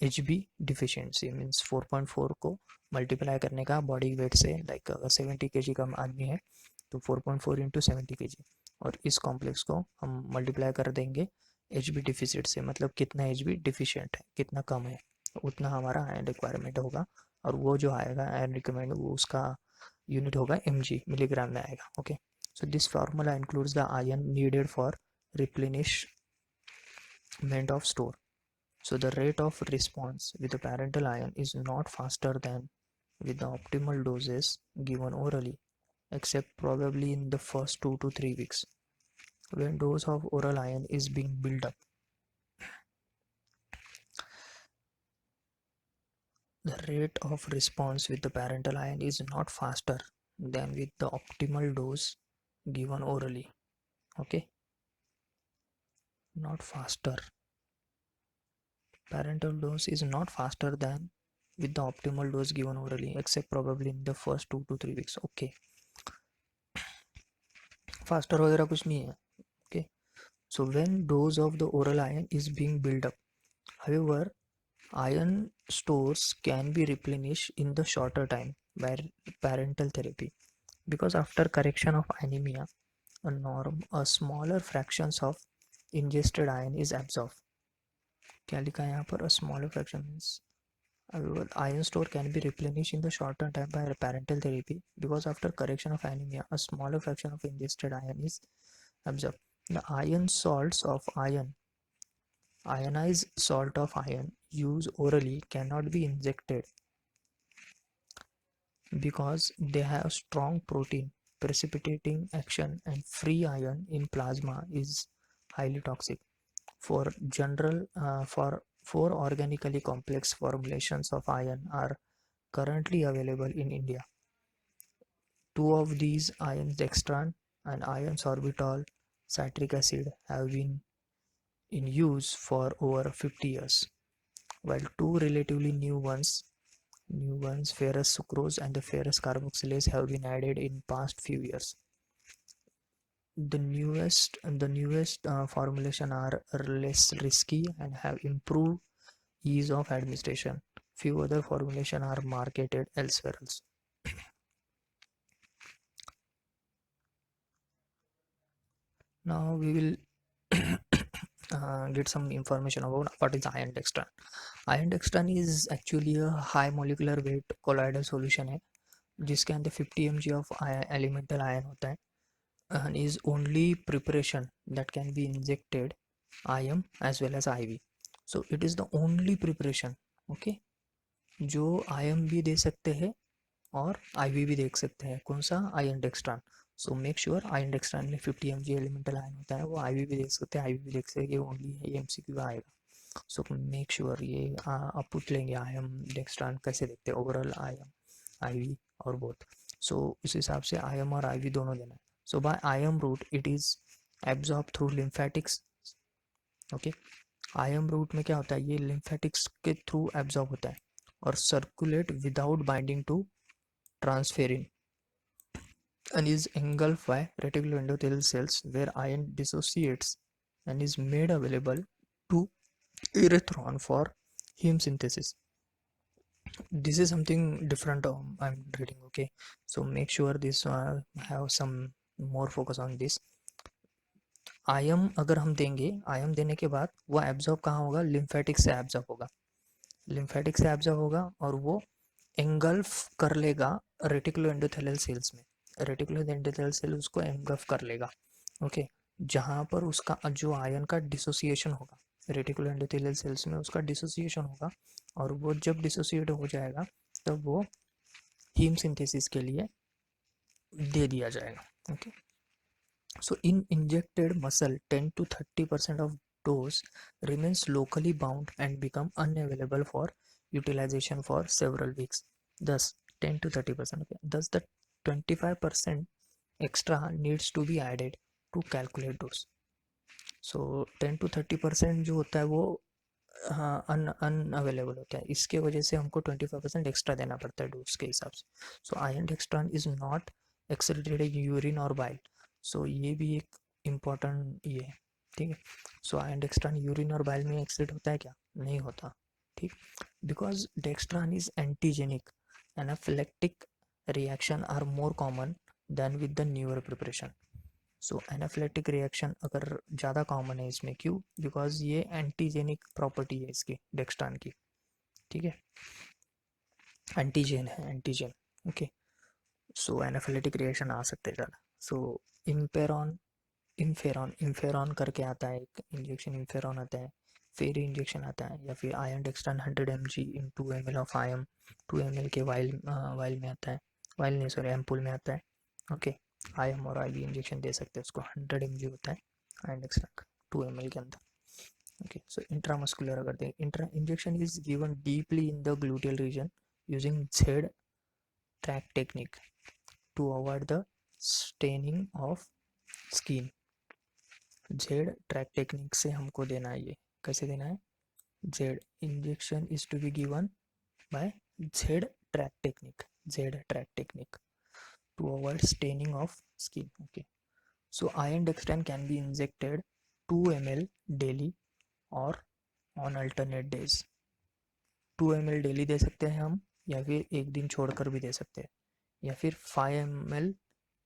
HB deficiency means 4.4 को multiply करने का body weight से. Like अगर 70 kg का आदमी है तो 4.4 into 70 kg, और इस कॉम्प्लेक्स को हम मल्टीप्लाई कर देंगे एच बी डिफिसिट से. मतलब कितना एच बी डिफिशियंट है, कितना कम है, उतना हमारा आयरन रिक्वायरमेंट होगा. और वो जो आएगा आयरन रिक्वायरमेंट वो उसका यूनिट होगा mg, मिलीग्राम में आएगा. Okay, so this formula includes the iron needed for replenishment of store. So the rate of response with the parental iron is not faster than with the optimal doses given orally, except probably in the first 2 to 3 weeks when dose of oral iron is being built up. The rate of response with the parental iron is not faster than with the optimal dose given orally. Okay, not faster. Parental dose is not faster than with the optimal dose given orally, except probably in the first 2 to 3 weeks. Okay, faster वगैरह कुछ नहीं है. Okay, so when dose of the oral iron is being built up, however, iron stores can be replenished in the shorter time by parental therapy, because after correction of anemia, a smaller fractions of ingested iron is absorbed. क्या लिखा है यहाँ पर? A smaller fraction means iron store can be replenished in the shorter time by parental therapy, because after correction of anemia, a smaller fraction of ingested iron is absorbed. The iron salts of iron, ionized salt of iron used orally cannot be injected because they have strong protein precipitating action, and free iron in plasma is highly toxic. For organically complex formulations of iron are currently available in India. Two of these, iron dextran and iron sorbitol citric acid, have been in use for over 50 years, while two relatively new ones, ferrous sucrose and the ferrous carboxylase, have been added in past few years. The newest formulation are less risky and have improved ease of administration. Few other formulation are marketed elsewhere also. Now we will get some information about what is iron dextran. Iron dextran is actually a high molecular weight colloidal solution है जिसके अंदर 50 mg of elemental iron होता है and is only preparation that can be injected IM as well as IV. So it is the only preparation, okay, जो IM भी दे सकते हैं और IV भी देख सकते हैं. कौन सा? Ion dextran. So make sure ion dextran में 50 mg एलिमेंटल आयन होता है, वो IV भी देख सकते हैं, IV भी देख सकते हैं, ये ओनली है, ये MCQ आएगा. सो मेक श्योर ये आप पूछ लेंगे आयन डेक्सट्रान कैसे देखते हैं, ओवरऑल आयन IV और बोथ. सो इस हिसाब से IM और IV दोनों देना है. So by IM route it is absorb through lymphatics. Okay, IM route में क्या होता है, ये लिम्फेटिक्स के थ्रू एब्जॉर्ब होता है और circulate without binding to transferrin and is engulfed by reticuloendothelial cells where iron dissociates and is made available to erythron for heme synthesis. This is something different I'm reading, okay, so make sure this have some more focus on this. आयम अगर हम देंगे, आयम देने के बाद वो absorb कहाँ होगा, लिम्फेटिक से एब्जॉर्ब होगा, लिम्फेटिक से एब्जॉर्ब होगा और वो एंगल्फ कर लेगा रेटिकुलो एंडोथेलियल सेल्स में, रेटिकुलो एंडोथेलियल सेल उसको एंगल्फ कर लेगा, ओके, जहाँ पर उसका जो आयन का डिसोसिएशन होगा, रेटिकुलो एंडोथेलियल सेल्स में उसका डिसोसिएशन होगा और वो जब डिसोसिएट हो जाएगा तब वो हीम सिंथेसिस के लिए दे दिया जाएगा, okay. So in injected muscle 10 to 30% of dose remains locally bound and become unavailable for utilization for several weeks. Thus 10 to 30%, okay. Thus the 25% extra needs to be added to calculate dose. So 10 to 30% जो होता है वो हाँ unavailable होता है, इसके वजह से हमको 25% एक्स्ट्रा देना पड़ता है डोज के हिसाब से. So iron dextran is not excreted in urine और बाइल. सो ये भी एक इम्पॉर्टेंट ये है, ठीक है. सो आयरन डेक्सट्रान यूरिन और बाइल में एक्सक्रीट होता है क्या? नहीं होता, ठीक. Because dextran is antigenic, anaphylactic reaction are more common than with the newer preparation. So anaphylactic reaction अगर ज़्यादा कॉमन है इसमें, क्यों? बिकॉज ये एंटीजेनिक प्रॉपर्टी है इसकी, डेक्सट्रान की, ठीक है, एंटीजेन है, एंटीजेन, ओके. सो एनाफिलेटिक रिएक्शन आ सकते हैं ज़्यादा. सो इम्पेरॉन, इम्फेरॉन करके आता है एक इंजेक्शन, इम्फेरॉन आता है, फेरी इंजेक्शन आता है, या फिर iron dextran 100 mg in 2 ml of आयम, 2 ml के वाइल में आता है, वाइल नहीं सॉरी एम्पुल में आता है, ओके. आयम और IV इंजेक्शन दे सकते हैं उसको, 100 mg होता है आयरन डेक्सट्रान 2 ml के अंदर, ओके. सो इंट्रामस्कुलर अगर दें, injection is given deeply in the gluteal region using Z track technique to avoid the staining of skin. Z track technique से हमको देना है, ये कैसे देना है, Z injection is to be given by Z track technique, Z track technique to avoid staining of skin, okay. So iron dextran can be injected 2 ml daily और on alternate days. 2 ml daily दे सकते हैं हम, या फिर एक दिन छोड़कर भी दे सकते हैं, या फिर 5 ml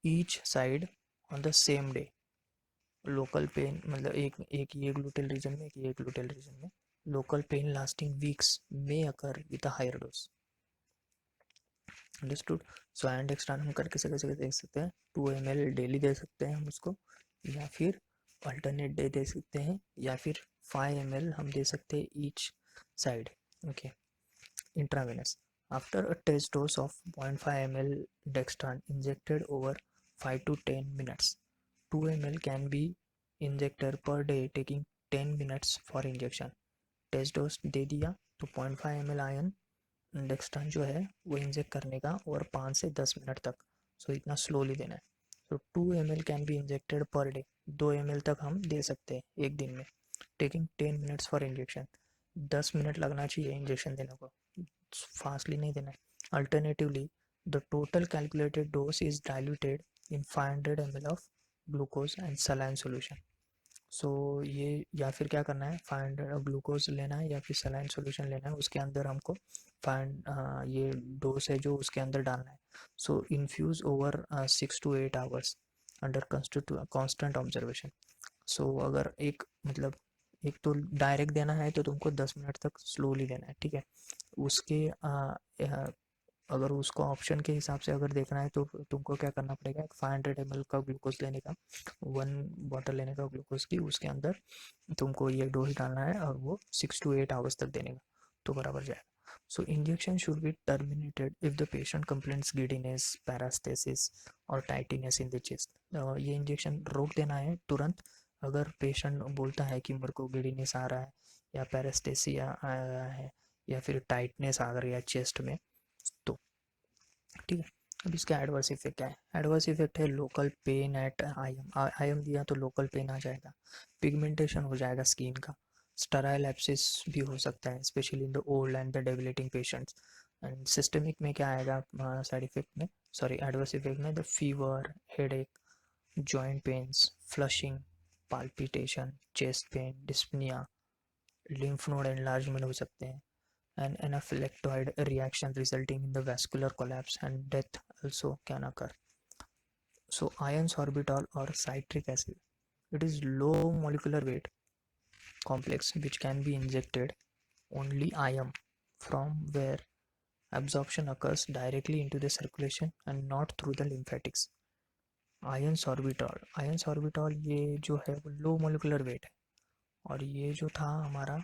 each side on the same day. Local pain मतलब एक ये ग्लूटेल रीजन में, एक ये ग्लूटेल रीजन में, लोकल पेन लास्टिंग वीक्स में occur with a higher dose. Understood. So iron dextran हम करके कैसे देख सकते हैं, 2 ml डेली दे सकते हैं हम उसको, या फिर अल्टरनेट डे दे सकते हैं, या फिर 5 ml हम दे सकते हैं each side, okay, intravenous. After a test dose of 0.5 ml dextran injected over 5 to 10 minutes, 2 ml can be injected per day taking 10 minutes for injection. Test dose दे दिया तो 0.5 ml आयन डेक्सट्रान जो है वो इंजेक्ट करने का, और 5 से 10 मिनट तक, सो इतना स्लोली देना है. सो 2 ml can be injected per day, 2 ml तक हम दे सकते हैं एक दिन में, taking 10 minutes for injection. 10 minute लगना चाहिए इंजेक्शन देने को, फास्टली नहीं देना है. Alternatively the total calculated dose is diluted in 500 ml of glucose and saline solution. So ये या फिर क्या करना है, 500 ग्लूकोज लेना है या फिर सलाइन सोल्यूशन लेना है, उसके अंदर हमको फाइंड ये डोज है जो उसके अंदर डालना है. So infuse over 6 to 8 hours under constant observation. So अगर एक मतलब एक तो डायरेक्ट देना है तो तुमको 10 मिनट तक स्लोली देना है, ठीक है. उसके अगर उसको ऑप्शन के हिसाब से अगर देखना है तो तुमको क्या करना पड़ेगा, 500 ml का ग्लूकोज लेने का, 1 बॉटल लेने का ग्लूकोज की, उसके अंदर तुमको ये डोज डालना है और वो 6 to 8 hours तक देने का, तो बराबर जाएगा. So injection should be terminated if the patient complaints giddiness, paraesthesia और टाइटीनेस इन द चेस्ट. ये इंजेक्शन रोक देना है तुरंत अगर पेशेंट बोलता है कि मेरे को गिडीनेस आ रहा है या पैरास्टेसिया आ रहा है या फिर टाइटनेस आ रही है चेस्ट में, तो ठीक है. अब इसका एडवर्स इफेक्ट क्या है? एडवर्स इफेक्ट है local pain at IM. IM दिया तो लोकल पेन आ जाएगा, पिगमेंटेशन हो जाएगा स्किन का, स्टराइल एब्सिस भी हो सकता है specially in the old and the debilitating patients. And systemic में क्या आएगा साइड इफेक्ट में, सॉरी एडवर्स इफेक्ट में, the fever, headache, joint pains, flushing, palpitation, chest pain, dyspnoea, lymph node enlargement हो सकते हैं, an anaphylactoid reaction resulting in the vascular collapse and death also can occur. So iron sorbitol or citric acid, it is low molecular weight complex which can be injected only iron from where absorption occurs directly into the circulation and not through the lymphatics. Ion sorbitol ये जो है वो लो molecular weight है, और ये जो था हमारा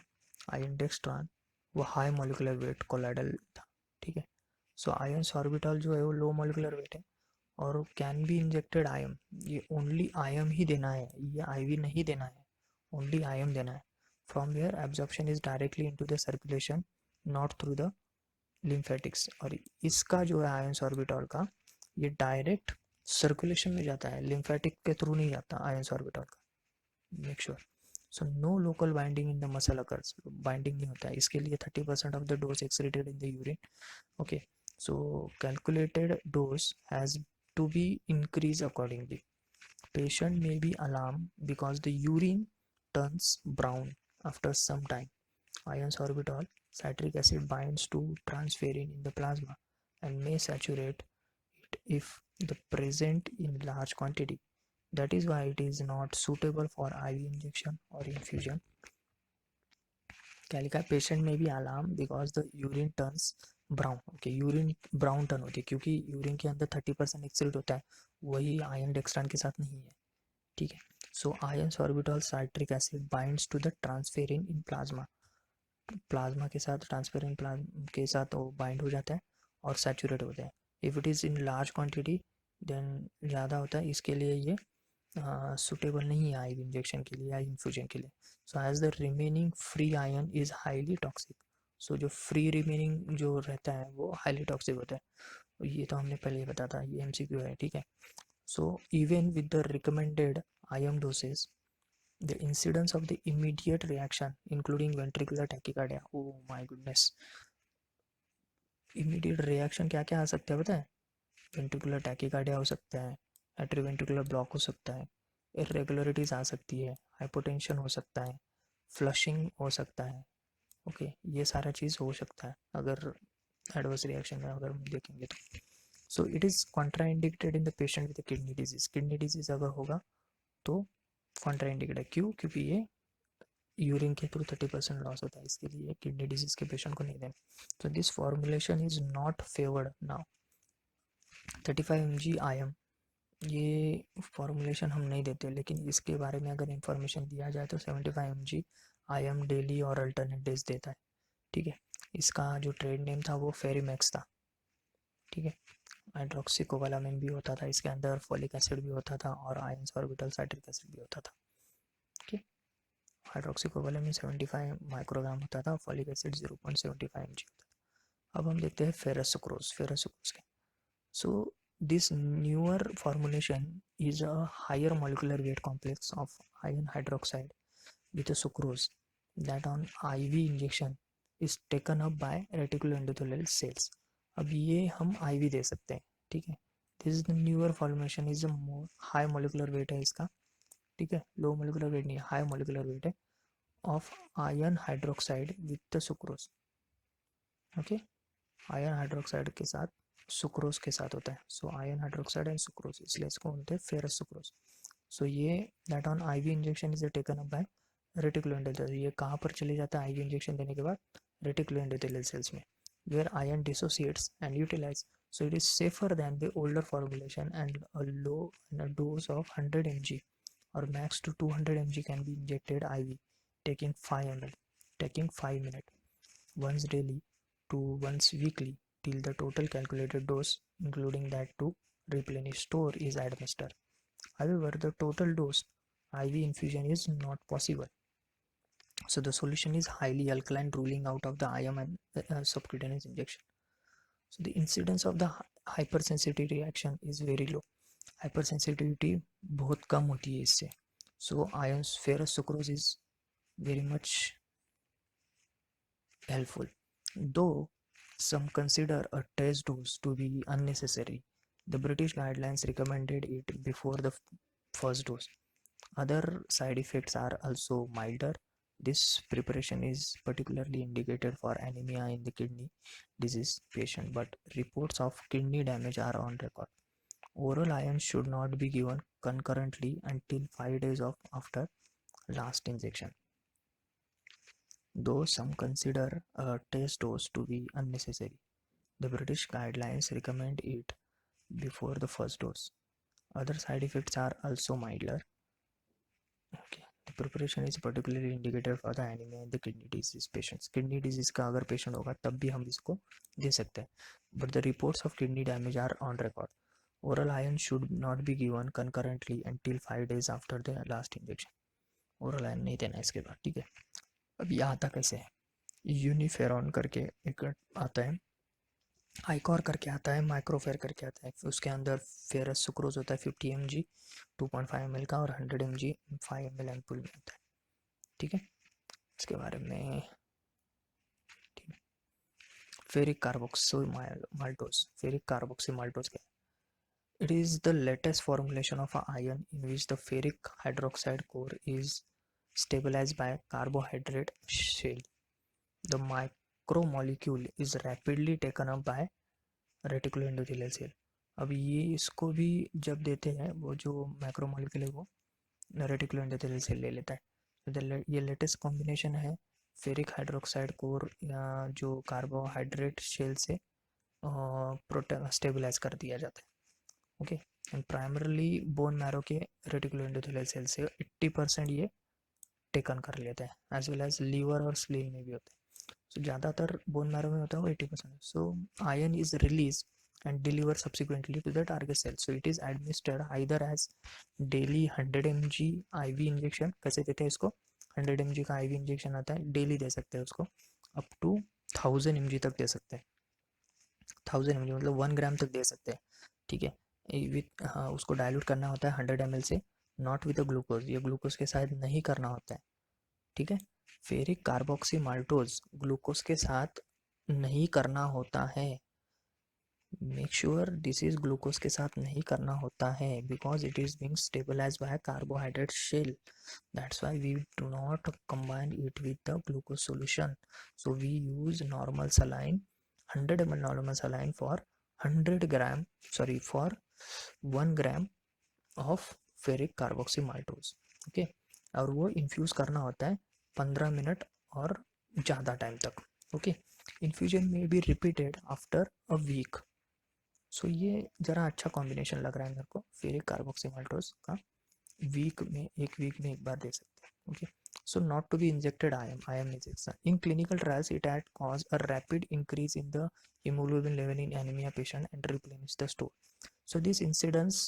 आयन डेक्स्ट्रॉन वो हाई मोलिकुलर वेट कोलाइडल था, ठीक है. सो आयन सॉर्बिटॉल जो है वो लो मोलिकुलर वेट है और कैन बी इंजेक्टेड आयम, ये ओनली आयम ही देना है, ये आईवी नहीं देना है, ओनली आयम देना है. From where absorption is directly into the circulation not through the lymphatics. और इसका जो है आयन सॉर्बिटॉल का ये डायरेक्ट सर्कुलेशन में जाता है, लिम्फेटिक के थ्रू नहीं जाता आयन सॉर्बिटॉल का, make sure. So no local binding in the muscle occurs, binding नहीं होता है इसके लिए. 30% of the dose excreted in the urine. Okay, so calculated dose has to be increased accordingly. Patient may be alarmed because the urine turns brown after some time. Iron sorbitol, citric acid binds to transferrin in the plasma and may saturate it if the present in large quantity. That is why it is not suitable for IV injection or infusion. क्या लिखा है? Patient में भी alarm because the urine turns brown. Okay, urine brown turn होती है क्योंकि urine के अंदर 30% एक्सक्रीट होता है, वही आयन डेक्सट्रान के साथ नहीं है, ठीक है. So iron sorbitol citric acid binds to the transferrin in plasma, plasma के साथ ट्रांसफेरिन के साथ वो बाइंड हो जाता है और सैचुरेट होता है. If it is in large quantity then ज़्यादा होता है, इसके लिए ये सुटेबल नहीं है आई इंजेक्शन के लिए या इन्फ्यूजन के लिए. So as the remaining free iron is highly toxic. So जो फ्री रिमेनिंग जो रहता है वो हाईली टॉक्सिक होता है, ये तो हमने पहले ही बताया था, ये एमसीक्यू है, ठीक है. So even with the recommended ion dosage the incidence of the immediate reaction including ventricular tachycardia, oh my goodness, immediate reaction क्या क्या आ सकता है पता है? वेंट्रिकुलर टैकिकार्डिया हो सकता है, एट्रीवेंट्रिकुलर ब्लॉक हो सकता है, इरेगुलरिटीज आ सकती है, हाइपोटेंशन हो सकता है, फ्लशिंग हो सकता है. ओके, ये सारा चीज़ हो सकता है अगर एडवर्स रिएक्शन में अगर हम देखेंगे तो. So it is contraindicated in the patient with kidney disease. Kidney disease अगर होगा तो कॉन्ट्राइंडिकेट है. क्यों? क्योंकि ये यूरिन के थ्रू 30% लॉस होता है, इसके लिए किडनी डिजीज के पेशेंट को नहीं देना. So this formulation is not favoured now. 35 mg आयम, ये फॉर्मुलेशन हम नहीं देते, लेकिन इसके बारे में अगर इंफॉर्मेशन दिया जाए तो 75 mg आयम डेली और अल्टरनेट डेज देता है, ठीक है. इसका जो ट्रेड नेम था वो फेरीमैक्स था, ठीक है. हाइड्रोक्सीकोबालामिन भी होता था इसके अंदर, फॉलिक एसिड भी होता था और आयन सॉर्बिटल साइट्रिक एसिड भी होता था, ठीक है. हाइड्रोक्सीकोबालामिन 75 माइक्रोग्राम होता था, फॉलिक एसिड 0.75 mg होता था. अब हम देखते हैं फेरस सुक्रोज. फेरस सुक्रोज के, so this newer formulation is a higher molecular weight complex of iron hydroxide with a sucrose that on IV injection is taken up by reticuloendothelial cells. अब ये हम IV दे सकते हैं, ठीक है. This is the newer formulation, is more high molecular weight है इसका, ठीक है. लो मोलिकुलर वेट नहीं है, हाई मोलिकुलर वेट है of iron hydroxide with the sucrose. Okay, iron hydroxide के साथ सुक्रोज के साथ होता है। So iron hydroxide and sucrose, इसलिए इसको बोलते हैं फेरस सुक्रोज। सो ये that on IV injection is taken up by reticuloendothelial. ये कहाँ पर चले जाता है आईवी इंजेक्शन देने के बाद? रेटिकुलोएंडोथेलियल सेल्स में, where iron dissociates and utilized. So it is safer than the older formulation, and a dose of 100 mg or max to 200 mg can be injected IV, taking 5 ml, taking 5 minutes once daily to once weekly till the total calculated dose, including that to replenish store, is administered. However, the total dose IV infusion is not possible. So the solution is highly alkaline, ruling out of the IM and subcutaneous injection. So the incidence of the hypersensitivity reaction is very low. Hypersensitivity बहुत कम होती है इससे. So iron ferrous sucrose is very much helpful. Though some consider a test dose to be unnecessary, the British guidelines recommended it before the first dose. Other side effects are also milder. This preparation is particularly indicated for anemia in the kidney disease patient, but reports of kidney damage are on record. Oral iron should not be given concurrently until 5 days after last injection. Though some consider a test dose to be unnecessary, the British guidelines recommend it before the first dose. Other side effects are also milder. Okay. The preparation is particularly indicated for the anemia in the kidney disease patients. Kidney disease का अगर patient होगा तब भी हम इसको दे सकते हैं. But the reports of kidney damage are on record. Oral iron should not be given concurrently until 5 days after the last injection. Oral iron नहीं देना इसके बाद. ठीक है. अब ये आता कैसे है? यूनिफेरॉन करके एक आता है, आइकॉर करके आता है, माइक्रोफेर करके आता है. उसके अंदर फेरस सुक्रोज होता है 50 mg 2.5 ml का, और 100 mg 5 ml एम्पूल में होता है. ठीक है. इसके बारे में ferric carboxy maltose. Ferric carboxy maltose क्या है? It is the latest formulation of iron in which the ferric hydroxide core is stabilized by carbohydrate shell. The micromolecule is rapidly taken up by reticuloendothelial cell. अब ये इसको भी जब देते हैं, वो जो मैक्रोमोलिक्यूल है वो रेटिकुलोएंडोथेलियल सेल ले लेता है. तो ये लेटेस्ट कॉम्बिनेशन है फेरिक हाइड्रोक्साइड कोर जो कार्बोहाइड्रेट शेल से स्टेबलाइज कर दिया जाता है. Okay. And primarily bone marrow के रेटिकुलोएंडोथेलियल सेल से 80% ये टेकन कर लेते हैं, एज वेल एज लीवर और स्प्लीन में भी होते हैं. सो ज़्यादातर बोन मैरो में होता है वो 80%. So iron is release and deliver subsequently to the target cell. So it is administered either as daily 100 mg IV injection. कैसे देते हैं इसको? 100 mg का IV इंजेक्शन आता है, डेली दे सकते हैं उसको, अप टू 1000 mg तक दे सकते हैं. 1000 mg मतलब 1 ग्राम तक दे सकते हैं. ठीक है. विथ उसको डाइल्यूट करना होता है 100 ml से, नॉट विद ग्लूकोज. ये ग्लूकोज के साथ नहीं करना होता है. ठीक है. फेरिक कार्बोक्सी माल्टोज ग्लूकोज के साथ नहीं करना होता है. Make sure this is glucose के साथ नहीं करना होता है, because it is being stabilised by carbohydrate shell. That's why we do not combine it with the glucose solution. So we use normal saline, 100 ml normal saline for 100 gram, sorry for 1 gram of ferric carboxy maltose. Okay. और वो infuse करना होता है 15 minute और ज़्यादा time तक. Okay. Infusion में be repeated after a week. So ये ज़रा अच्छा कॉम्बिनेशन लग रहा है मेरे को, फेरिक कार्बोक्सी माल्टोज का. वीक में एक बार दे सकते हैं. Okay. So not to be injected IM injection. In clinical trials, it had caused a rapid increase in the hemoglobin level in anemia patient and replenish the store. So this incidence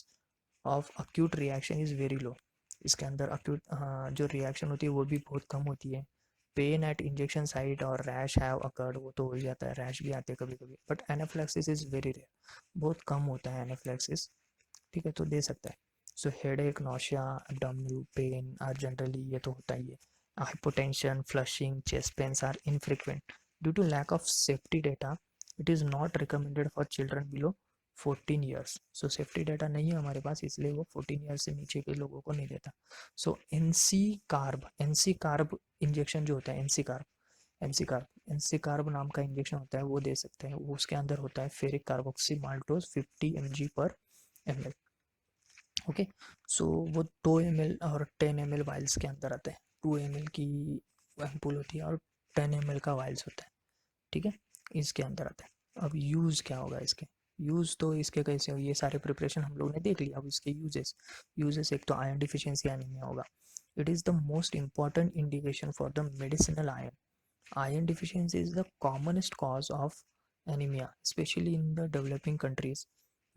of acute reaction is very low. इसके अंदर acute जो reaction होती है वो भी बहुत कम होती है. पेन एट इंजेक्शन साइट और रैश हैव अकर्ड, वो तो हो ही जाता है, रैश भी आते हैं कभी कभी, बट एनाफ्लैक्सिस इज़ वेरी रेयर, बहुत कम होता है एनाफ्लैक्सिस. ठीक है. तो दे सकता है. So headache, nausea, abdominal pain are generally, ये तो होता ही है. Hypotension, flushing, chest pains are infrequent. Due to lack of safety data, it is not recommended for children below 14 years. So safety data नहीं है हमारे पास, इसलिए वो 14 ईयर्स से नीचे के लोगों को नहीं देता. सो एनसी कार्ब इंजेक्शन जो होता है, एनसी कार्ब एनसी कार्ब नाम का इंजेक्शन होता है, वो दे सकते हैं। वो उसके अंदर होता है ferric carboxy maltose 50 mg/ml। Okay, so वो 2 ml और 10 ml वाइल्स के अंदर आते हैं। 2 ml की एम्पूल होती है और 10 ml का वाइल्स होता है, ठीक है, इसके अंदर आता है। अब यूज़ क्या होगा इसके? यूज़ तो इसके कैसे हो, ये सारे प्रिपरेशन हम लोग ने देख लिया। अब इसके यूजेस एक तो आयरन डिफिशियंसी एनीमिया होगा। It is the most important indication for the medicinal iron. Iron deficiency is the commonest cause of anemia, especially in the developing countries,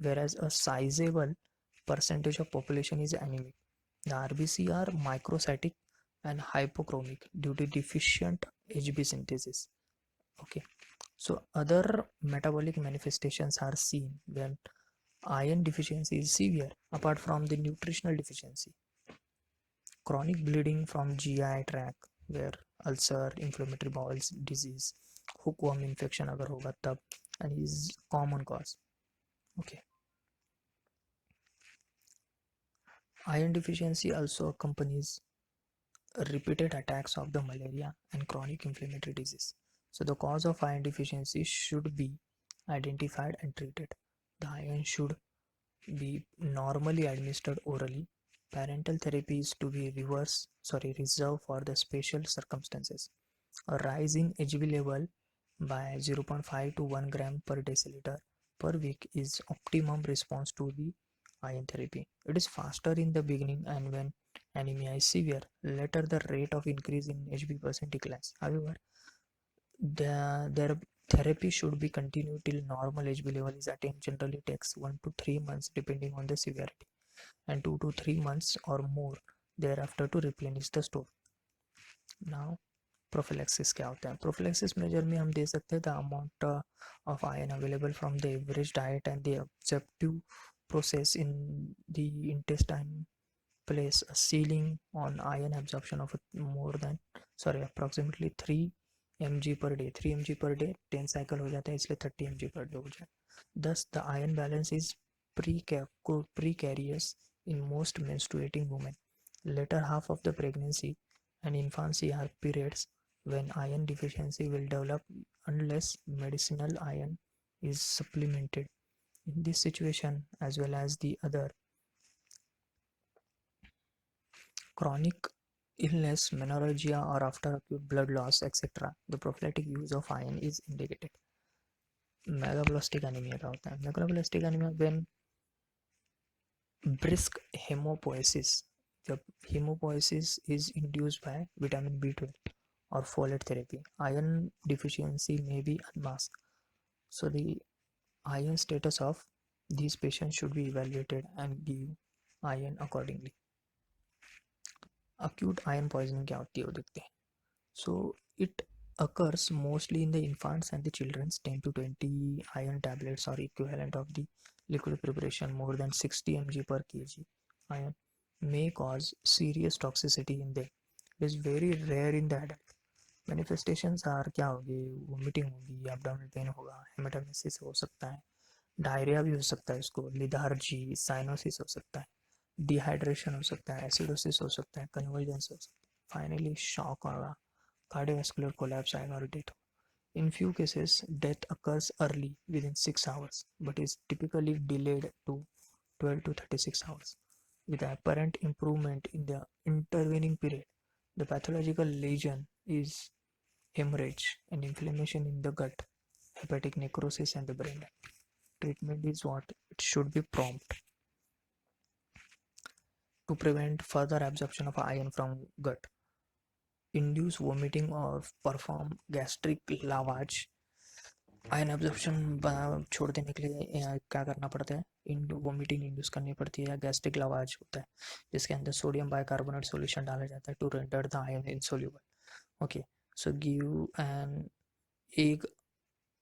whereas a sizable percentage of population is anemic. The RBC are microcytic and hypochromic due to deficient HB synthesis. Okay, so other metabolic manifestations are seen when iron deficiency is severe. Apart from the nutritional deficiency, chronic bleeding from GI tract, where ulcer, inflammatory bowel disease, hookworm infection अगर होगा तब, and is common cause. Okay, iron deficiency also accompanies repeated attacks of the malaria and chronic inflammatory disease. So the cause of iron deficiency should be identified and treated. The iron should be normally administered orally. Parental therapy is to be reserved for the special circumstances. A rise in Hb level by 0.5 to 1 gram per deciliter per week is optimum response to the iron therapy. It is faster in the beginning, and when anemia is severe, later the rate of increase in Hb% declines. However, their therapy should be continued till normal Hb level is attained. Generally takes 1 to 3 months depending on the severity, and 2 to 3 months or more thereafter to replenish the store. Now prophylaxis क्या होता है? Prophylaxis major में हम दे सकते हैं the amount of iron available from the average diet and the objective process in the intestine place a ceiling on iron absorption of approximately 3 mg per day. 3 mg per day 10 cycle हो जाता है, इसलिए 30 mg per day हो जाए. Thus the iron balance is precarious in most menstruating women. Later half of the pregnancy and infancy are periods when iron deficiency will develop unless medicinal iron is supplemented. In this situation, as well as the other chronic illness, menorrhagia, or after acute blood loss, etc., the prophylactic use of iron is indicated. Megaloblastic anemia का होता है? Megaloblastic anemia when brisk hemopoiesis, जब hemopoiesis is induced by vitamin B12 or folate therapy. Iron deficiency may be unmasked, so the iron status of these patients should be evaluated and give iron accordingly. Acute iron poisoning क्या होती है वो देखते हैं. So it occurs mostly in the infants and the children's. 10 to 20 iron tablets or equivalent of the liquid preparation more than 60 mg per kg iron may cause serious toxicity in them. It is very rare in the adult. Manifestations are क्या होगी? Vomiting होगी, abdominal pen होगा, हेमेटोमेसिस हो सकता है, diarrhoea भी हो सकता है, इसको लिथार्जी, साइनोसिस हो सकता है, डिहाइड्रेशन हो सकता है, एसिडोसिस हो सकता है, कन्वर्जेंस हो सकता है, फाइनली शॉक होगा, cardiovascular collapse आएगा और death. In few cases, death occurs early within 6 hours, but is typically delayed to 12 to 36 hours, with apparent improvement in the intervening period. The pathological lesion is hemorrhage and inflammation in the gut, hepatic necrosis, and the brain damage. Treatment is what it should be prompt to prevent further absorption of iron from gut. Induce vomiting or perform gastric lavage. Ion absorption छोड़ देने के लिए क्या करना पड़ता है? Vomiting induce करनी पड़ती है या गैस्ट्रिक लवाज होता है, जिसके अंदर सोडियम बाइकार्बोनेट सॉल्यूशन डाला जाता है to render the iron insoluble. Okay, so give an egg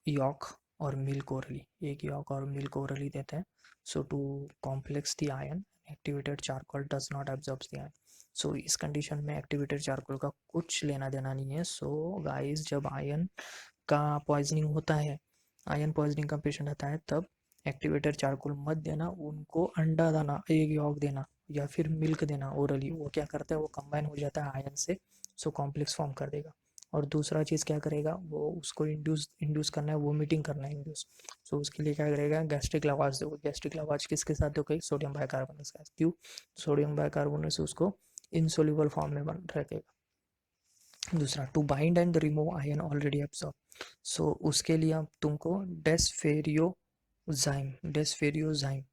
yolk और मिल्क ओरली. एक यॉक और मिल्क ओरली देते हैं. So to complex the iron, activated charcoal does not absorb the iron. So इस condition में एक्टिवेटेड चारकोल का कुछ लेना देना नहीं है. सो गाइस, जब आयन का पॉइजनिंग होता है, आयन पॉइजनिंग का पेशेंट आता है, तब एक्टिवेटेड चारकोल मत देना, उनको अंडा दाना, एग यॉक देना या फिर मिल्क देना ओरली. वो क्या करता है? वो कंबाइन हो जाता है आयन से, सो कॉम्प्लेक्स फॉर्म कर देगा. और दूसरा चीज़ क्या करेगा, वो उसको इंड्यूस करना है, वोमिटिंग करना है इंड्यूस। सो उसके लिए क्या करेगा, गैस्ट्रिक लवाज दो। गैस्ट्रिक लवाज किसके साथ दो, कहीं सोडियम बाइकार्बोनेट के साथ। क्यों, सोडियम बाइकार्बोनेट से उसको इनसोल्यूबल फॉर्म में बन रखेगा। दूसरा, to bind and remove iron already absorb. So उसके लिए अब तुमको डेस्फेरियोजाइम डेस्फेरियोजाइम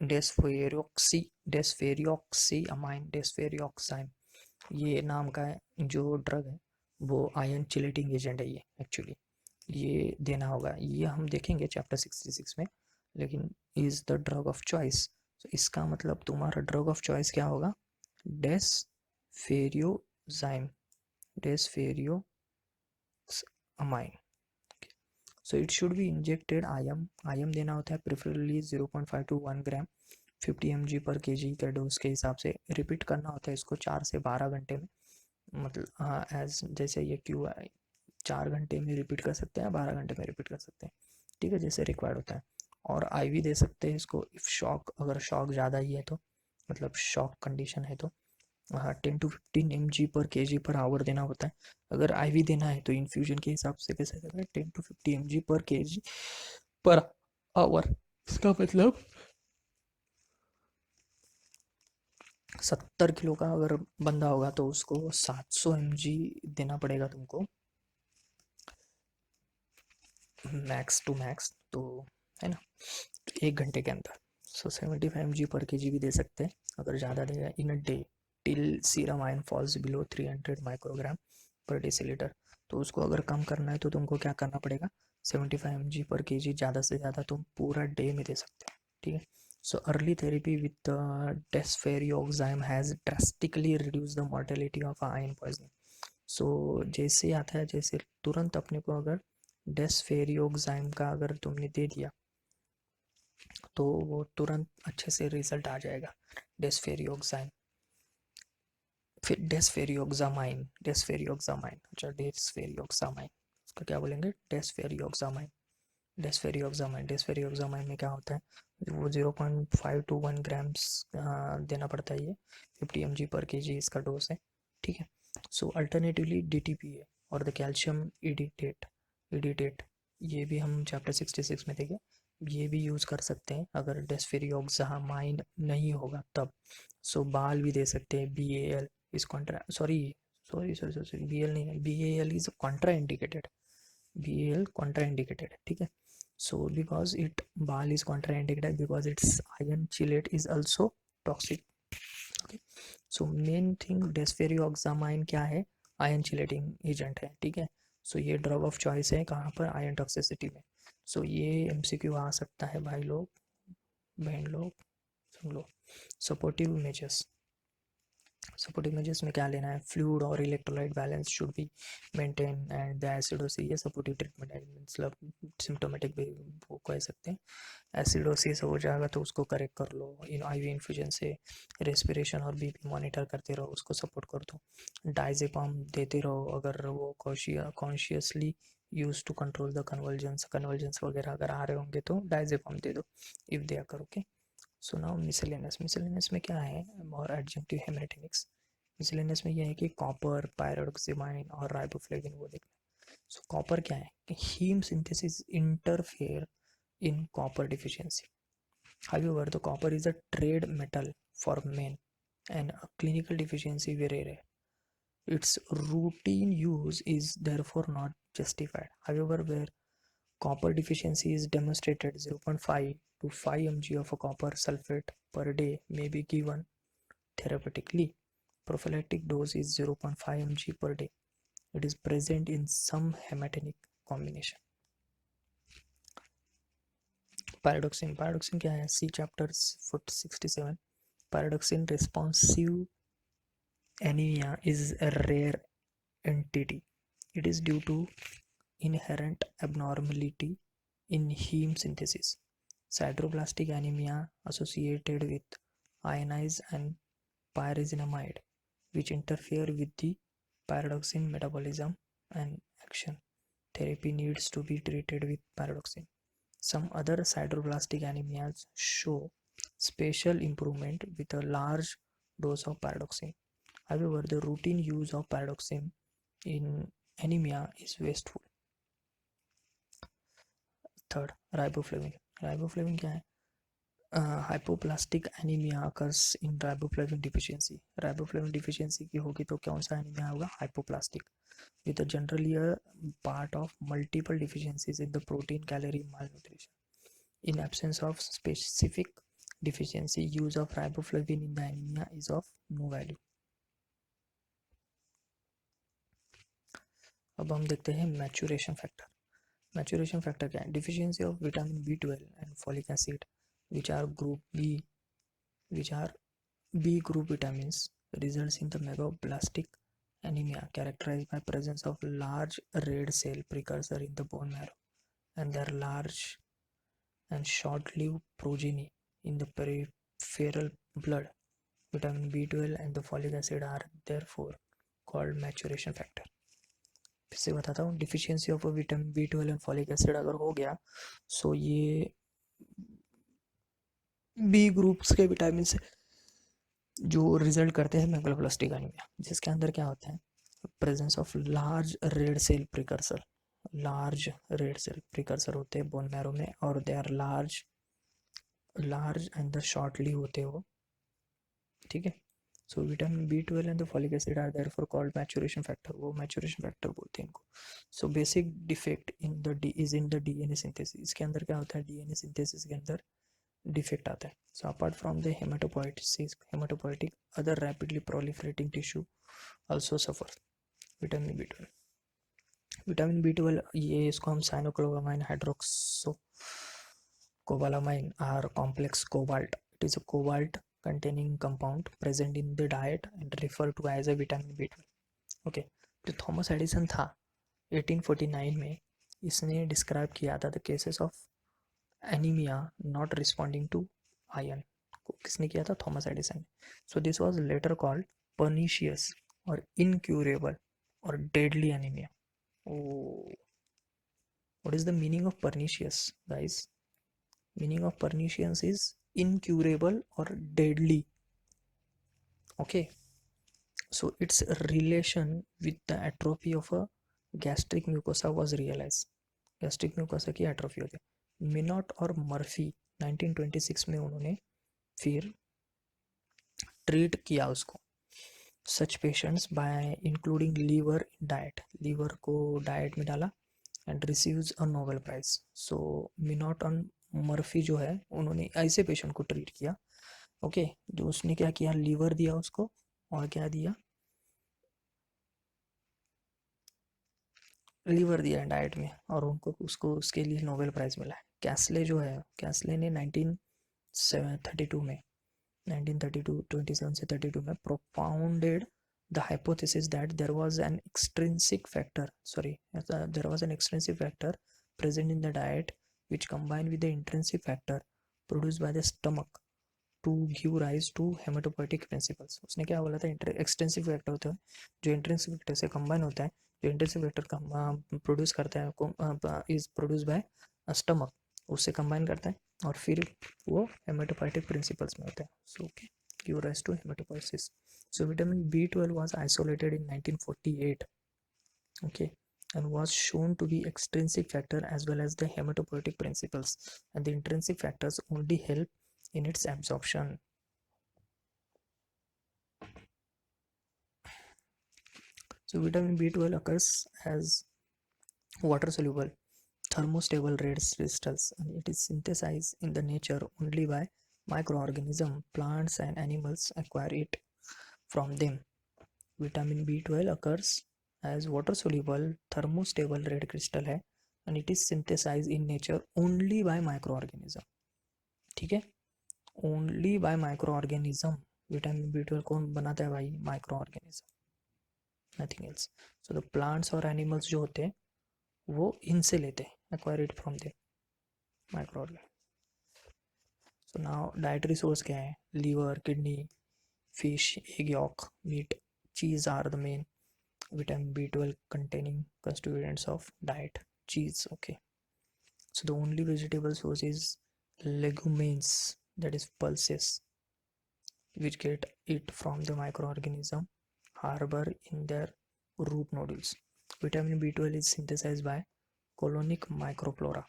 डेस्फेरियोक्सी डेस्फेरियोक्सीअमाइन डेस्फेरियोक्साइम, ये नाम का है जो ड्रग है, वो आयन चिलेटिंग एजेंट है ये एक्चुअली। ये देना होगा, ये हम देखेंगे चैप्टर 66 में। लेकिन is the drug of choice, तो इसका मतलब तुम्हारा ड्रग ऑफ चॉइस क्या होगा, desferriozyme desferrioxamine. So it should be injected IM देना होता है preferably 0.5 to 1 gram 50 mg per kg के डोज के हिसाब से। रिपीट करना होता है इसको 4 से 12 घंटे में, मतलब हाँ एज जैसे ये क्यों है, 4 घंटे में रिपीट कर सकते हैं, 12 घंटे में रिपीट कर सकते हैं, ठीक है, जैसे रिक्वायर्ड होता है। और आईवी दे सकते हैं इसको इफ शॉक, अगर शॉक ज़्यादा ही है तो, मतलब शॉक कंडीशन है तो। हाँ 10 to 15 mg per kg per hour देना होता है। अगर आईवी देना है तो इन्फ्यूजन के हिसाब से कैसे देना है, 10 to 50 mg per kg per hour. इसका मतलब 70 किलो का अगर बंदा होगा तो उसको 700 mg देना पड़ेगा तुमको, मैक्स टू मैक्स, तो है ना, 1 घंटे के अंदर। सो 75 mg पर kg भी दे सकते हैं अगर ज़्यादा देगा, in a day till serum iron falls below 300 microgram per decilitre. तो उसको अगर कम करना है तो तुमको क्या करना पड़ेगा, 75 mg पर kg ज़्यादा से ज़्यादा तुम पूरा डे में दे सकते हो, ठीक है। So early therapy with desferrioxime has drastically reduce the mortality of iron poisoning. So जैसे आता है, जैसे तुरंत अपने को अगर डेस्फेरियोक्साइम का अगर तुमने दे दिया तो वो तुरंत अच्छे से रिजल्ट आ जाएगा। डेस्फेरियोक्साइम, फिर डेस्फेरियोक्सामाइन, अच्छा डेस्फेरियोक्सामाइन, उसका क्या बोलेंगे, डेस्फेरियोक्सामाइन। डेस्फेरियोक्सामाइन में क्या होता है, वो 0.5 to 1 ग्राम्स देना पड़ता है, ये 50 mg पर kg इसका डोज है, ठीक है। सो अल्टरनेटिवली DTPA और द कैल्शियम इडिटेट, ये भी हम चैप्टर 66 में देखें, ये भी यूज़ कर सकते हैं अगर डेस्फेरियोक्सामाइन नहीं होगा तब। सो बाल भी दे सकते हैं, BAL is Contra sorry BAL नहीं है, BAL is Contra indicated, BAL Contra indicated, ठीक है। So because it bal is contraindicated because its ion chelate is also toxic, okay। So main thing डेस्फेरियोक्सामाइन क्या है, आयन चिलेटिंग एजेंट है, ठीक है। सो ये ड्रग ऑफ चॉइस है कहाँ पर, आयन टॉक्सिसिटी में। सो ये MCQ आ सकता है भाई लोग, बहन लोग, सुन लो। सपोर्टिव इमेजेस, सपोर्टिव इमेजेस में क्या लेना है, फ्लूइड और electrolyte balance should be maintain and the acidosis, ये सपोर्टिव ट्रीटमेंट है, मतलब सिम्टोमेटिक भी वो कह सकते हैं। एसिडोसिस हो जाएगा तो उसको करेक्ट कर लो, इन IV इन्फ्यूजन से रेस्पिरेशन और BP मॉनिटर करते रहो, उसको सपोर्ट कर दो। डाइजेपाम देते रहो अगर वो consciously use to control the convergence वगैरह अगर आ रहे होंगे तो डाइजेपाम दे दो इफ दे आकर, ओके। सो नाउ मिसलेनियस में क्या है, और एडजंक्टिव हेमेटोनिक्स। मिसलेनियस में यह है कि कॉपर, पायरोक्सिमाइन और राइबोफ्लेविन वो देखना। सो कॉपर क्या है कि heme synthesis interfere in copper deficiency. However, the copper is a trade metal for men and a clinical deficiency very rare. Its routine use is therefore not justified. However, where copper deficiency is demonstrated, 0.5 to 5 mg of a copper sulfate per day may be given therapeutically. Prophylactic dose is 0.5 mg per day. It is present in some hematinic combination. Pyridoxine क्या है, C chapter 67. Pyridoxine responsive anemia is a rare entity. It is due to inherent abnormality in heme synthesis. Sideroblastic anemia associated with ionized and pyrazinamide, which interfere with the pyridoxine metabolism and action. Therapy needs to be treated with pyridoxine. Some other sideroblastic anemias show spatial improvement with a large dose of pyridoxine. However, the routine use of pyridoxine in anemia is wasteful. Third, riboflavin. Riboflavin क्या है? Hypoplastic anemia occurs in riboflavin deficiency. Riboflavin deficiency की होगी तो कौन सा anemia होगा? Hypoplastic, with a generally a part of multiple deficiencies in the protein, calorie, malnutrition. In absence of specific deficiency, use of riboflavin in the anemia is of no value. अब हम देखते हैं मैच्योरेशन फैक्टर. मैच्योरेशन फैक्टर क्या है? Deficiency of vitamin B12 and folic acid which are B group vitamins results in the megaloblastic anemia characterized by presence of large red cell precursor in the bone marrow and their large and short-lived progeny in the peripheral blood. Vitamin B12 and the folic acid are therefore called maturation factor. फिर से बताता हूँ, deficiency of vitamin B12 and folic acid अगर हो गया सो ये B groups के vitamin से जो रिजल्ट करते हैं मेगालोब्लास्टिक एनीमिया, जिसके अंदर क्या होता है? Presence of large red cell precursor. Large red cell precursor होते हैं बोन मैरो में और they are large and the shortly होते हो. ठीक है. So vitamin B12 and the folic acid are therefore called maturation factor. वो मैच्योरेशन फैक्टर बोलते हैं इनको. So basic defect in the DNA synthesis. इसके अंदर क्या होता है? डीएनए सिंथेसिस के अंदर डिफेक्ट आता है. So apart from the haematopoietic other rapidly proliferating tissue also suffer. Vitamin B12 ये इसको हम साइनोक्लोबामाइन hydroxo cobalamin are complex cobalt. It is a cobalt containing compound present in the diet and referred to as a vitamin B12. Okay. जो Thomas Addison था 1849 में, इसने describe किया था the cases of anaemia not responding to iron. किसने किया था? Thomas Addison ने. So this was later called pernicious और इनक्यूरेबल और deadly anaemia. What is the meaning of pernicious guys? Meaning of pernicious is incurable or deadly. Okay, so its relation with the atrophy of a gastric mucosa was realized. gastric mucosa की atrophy होती है. मिनॉट और Murphy 1926 में उन्होंने फिर treat किया उसको. Such patients by including liver diet. Liver को डाइट में डाला and receives a Nobel prize. So Minot और मर्फी जो है उन्होंने ऐसे पेशेंट को ट्रीट किया. ओके. जो उसने क्या किया? लीवर दिया उसको और क्या दिया? लीवर दिया डाइट में और उनको उसको उसके लिए नोबेल प्राइज मिला है. कैस्ले जो है, कैस्ले ने 1932 में 1927 से 32 में propounded the hypothesis that there was an extrinsic factor present in the diet which combined with the intrinsic factor produced by the stomach to give rise to hematopoietic principles. उसने क्या बोला था? एक्सटेंसिव फैक्टर होता है जो intrinsic factor से combine होता है. जो इंट्रिंसिक फैक्टर प्रोड्यूस करता है इज प्रोड्यूस बाय स्टमक, उससे कंबाइन करता है और फिर वो हेमेटोपोइटिक प्रिंसिपल्स में होता है. सो give rise to hematopoiesis. So vitamin B12 was isolated in 1948, okay, and was shown to be extrinsic factor as well as the hematopoietic principles, and the intrinsic factors only help in its absorption. So vitamin B12 occurs as water soluble thermostable red crystals, and it is synthesized in the nature only by microorganisms. Plants and animals acquire it from them. Vitamin B12 occurs as water soluble thermostable red crystal है and it is synthesized in nature only by microorganism. ठीक है, only by microorganism. Vitamin B12 कौन बनाता है भाई? Microorganism, nothing else. So the plants और animals जो होते हैं वो इनसे लेते हैं, acquire it from the microorganism. So now dietary source क्या है? Liver, kidney, fish, egg yolk, meat, cheese are the main vitamin B12 containing constituents of diet. Cheese, okay. So the only vegetable source is legumes, that is pulses, which get it from the microorganism harbor in their root nodules. Vitamin B12 is synthesized by colonic microflora,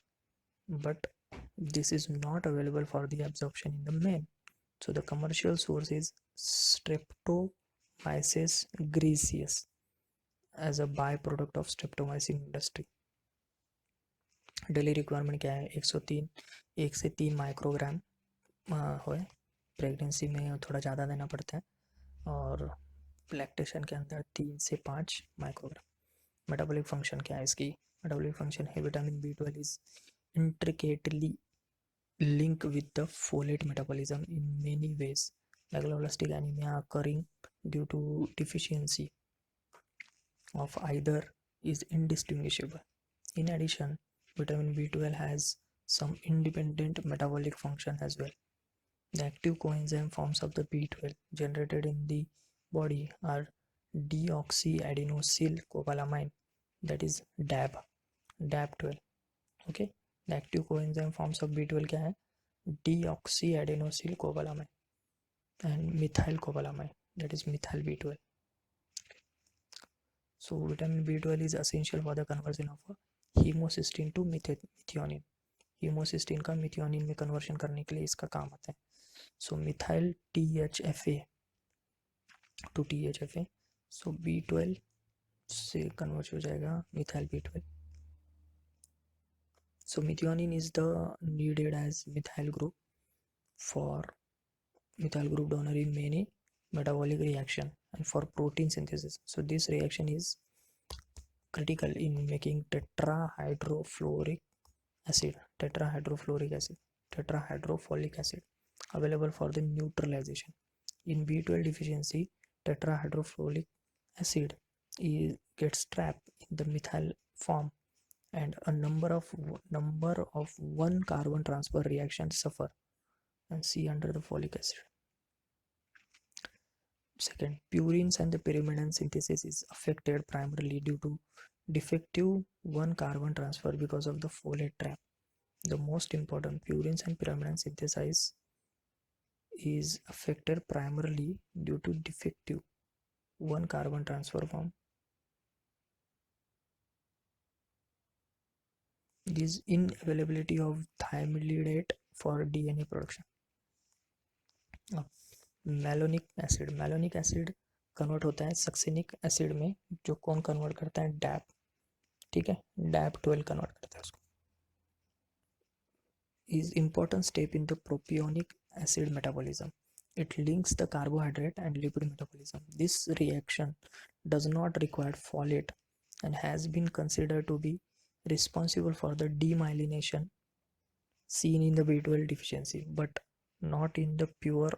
but this is not available for the absorption in the mane. So the commercial source is Streptomyces griseus as a byproduct of streptomycin industry. Daily requirement क्या है? 1 से 3 microgram हो। Pregnancy में थोड़ा ज़्यादा देना पड़ता है, और लैक्टेशन के अंदर 3 से 5 माइक्रोग्राम। मेटाबॉलिक फंक्शन क्या है इसकी? मेटाबॉलिक फंक्शन है vitamin B12 is intricately link with the folate metabolism in many ways. Megaloblastic anemia occurring due to deficiency of either is indistinguishable. In addition, vitamin B12 has some independent metabolic function as well. The active coenzyme forms of the B12 generated in the body are deoxyadenosylcobalamin, that is DAB12. Okay, the active coenzyme forms of B12 क्या है? Deoxyadenosylcobalamin and methylcobalamin, that is methyl B12. So vitamin B12 is essential for the conversion of hemocysteine to methionine. hemocysteine का methionine में conversion करने के लिए इसका काम आता है. So methyl THFA to THFA, so B12 से convert हो जाएगा methyl B12. So methionine is the needed as methyl group donor in many metabolic reaction and for protein synthesis. So this reaction is critical in making tetrahydrofluoric acid, tetrahydrofolic acid available for the neutralization. In B12 deficiency, tetrahydrofluoric acid gets trapped in the methyl form, and a number of one carbon transfer reactions suffer, and see under the folic acid. Second, purines and the pyrimidine synthesis is affected primarily due to defective one carbon transfer because of the folate trap. The most important, purines and pyrimidine synthesis is affected primarily due to defective one carbon transfer form. This inavailability of thymidate for DNA production. Malonic acid convert होता है succinic acid में, जो कौन convert करता है? Dab. ठीक है, DAP12 convert करता है उसको. is important step in the propionic acid metabolism. It links the carbohydrate and lipid metabolism. This reaction does not require folate and has been considered to be responsible for the demyelination seen in the B12 deficiency, but not in the pure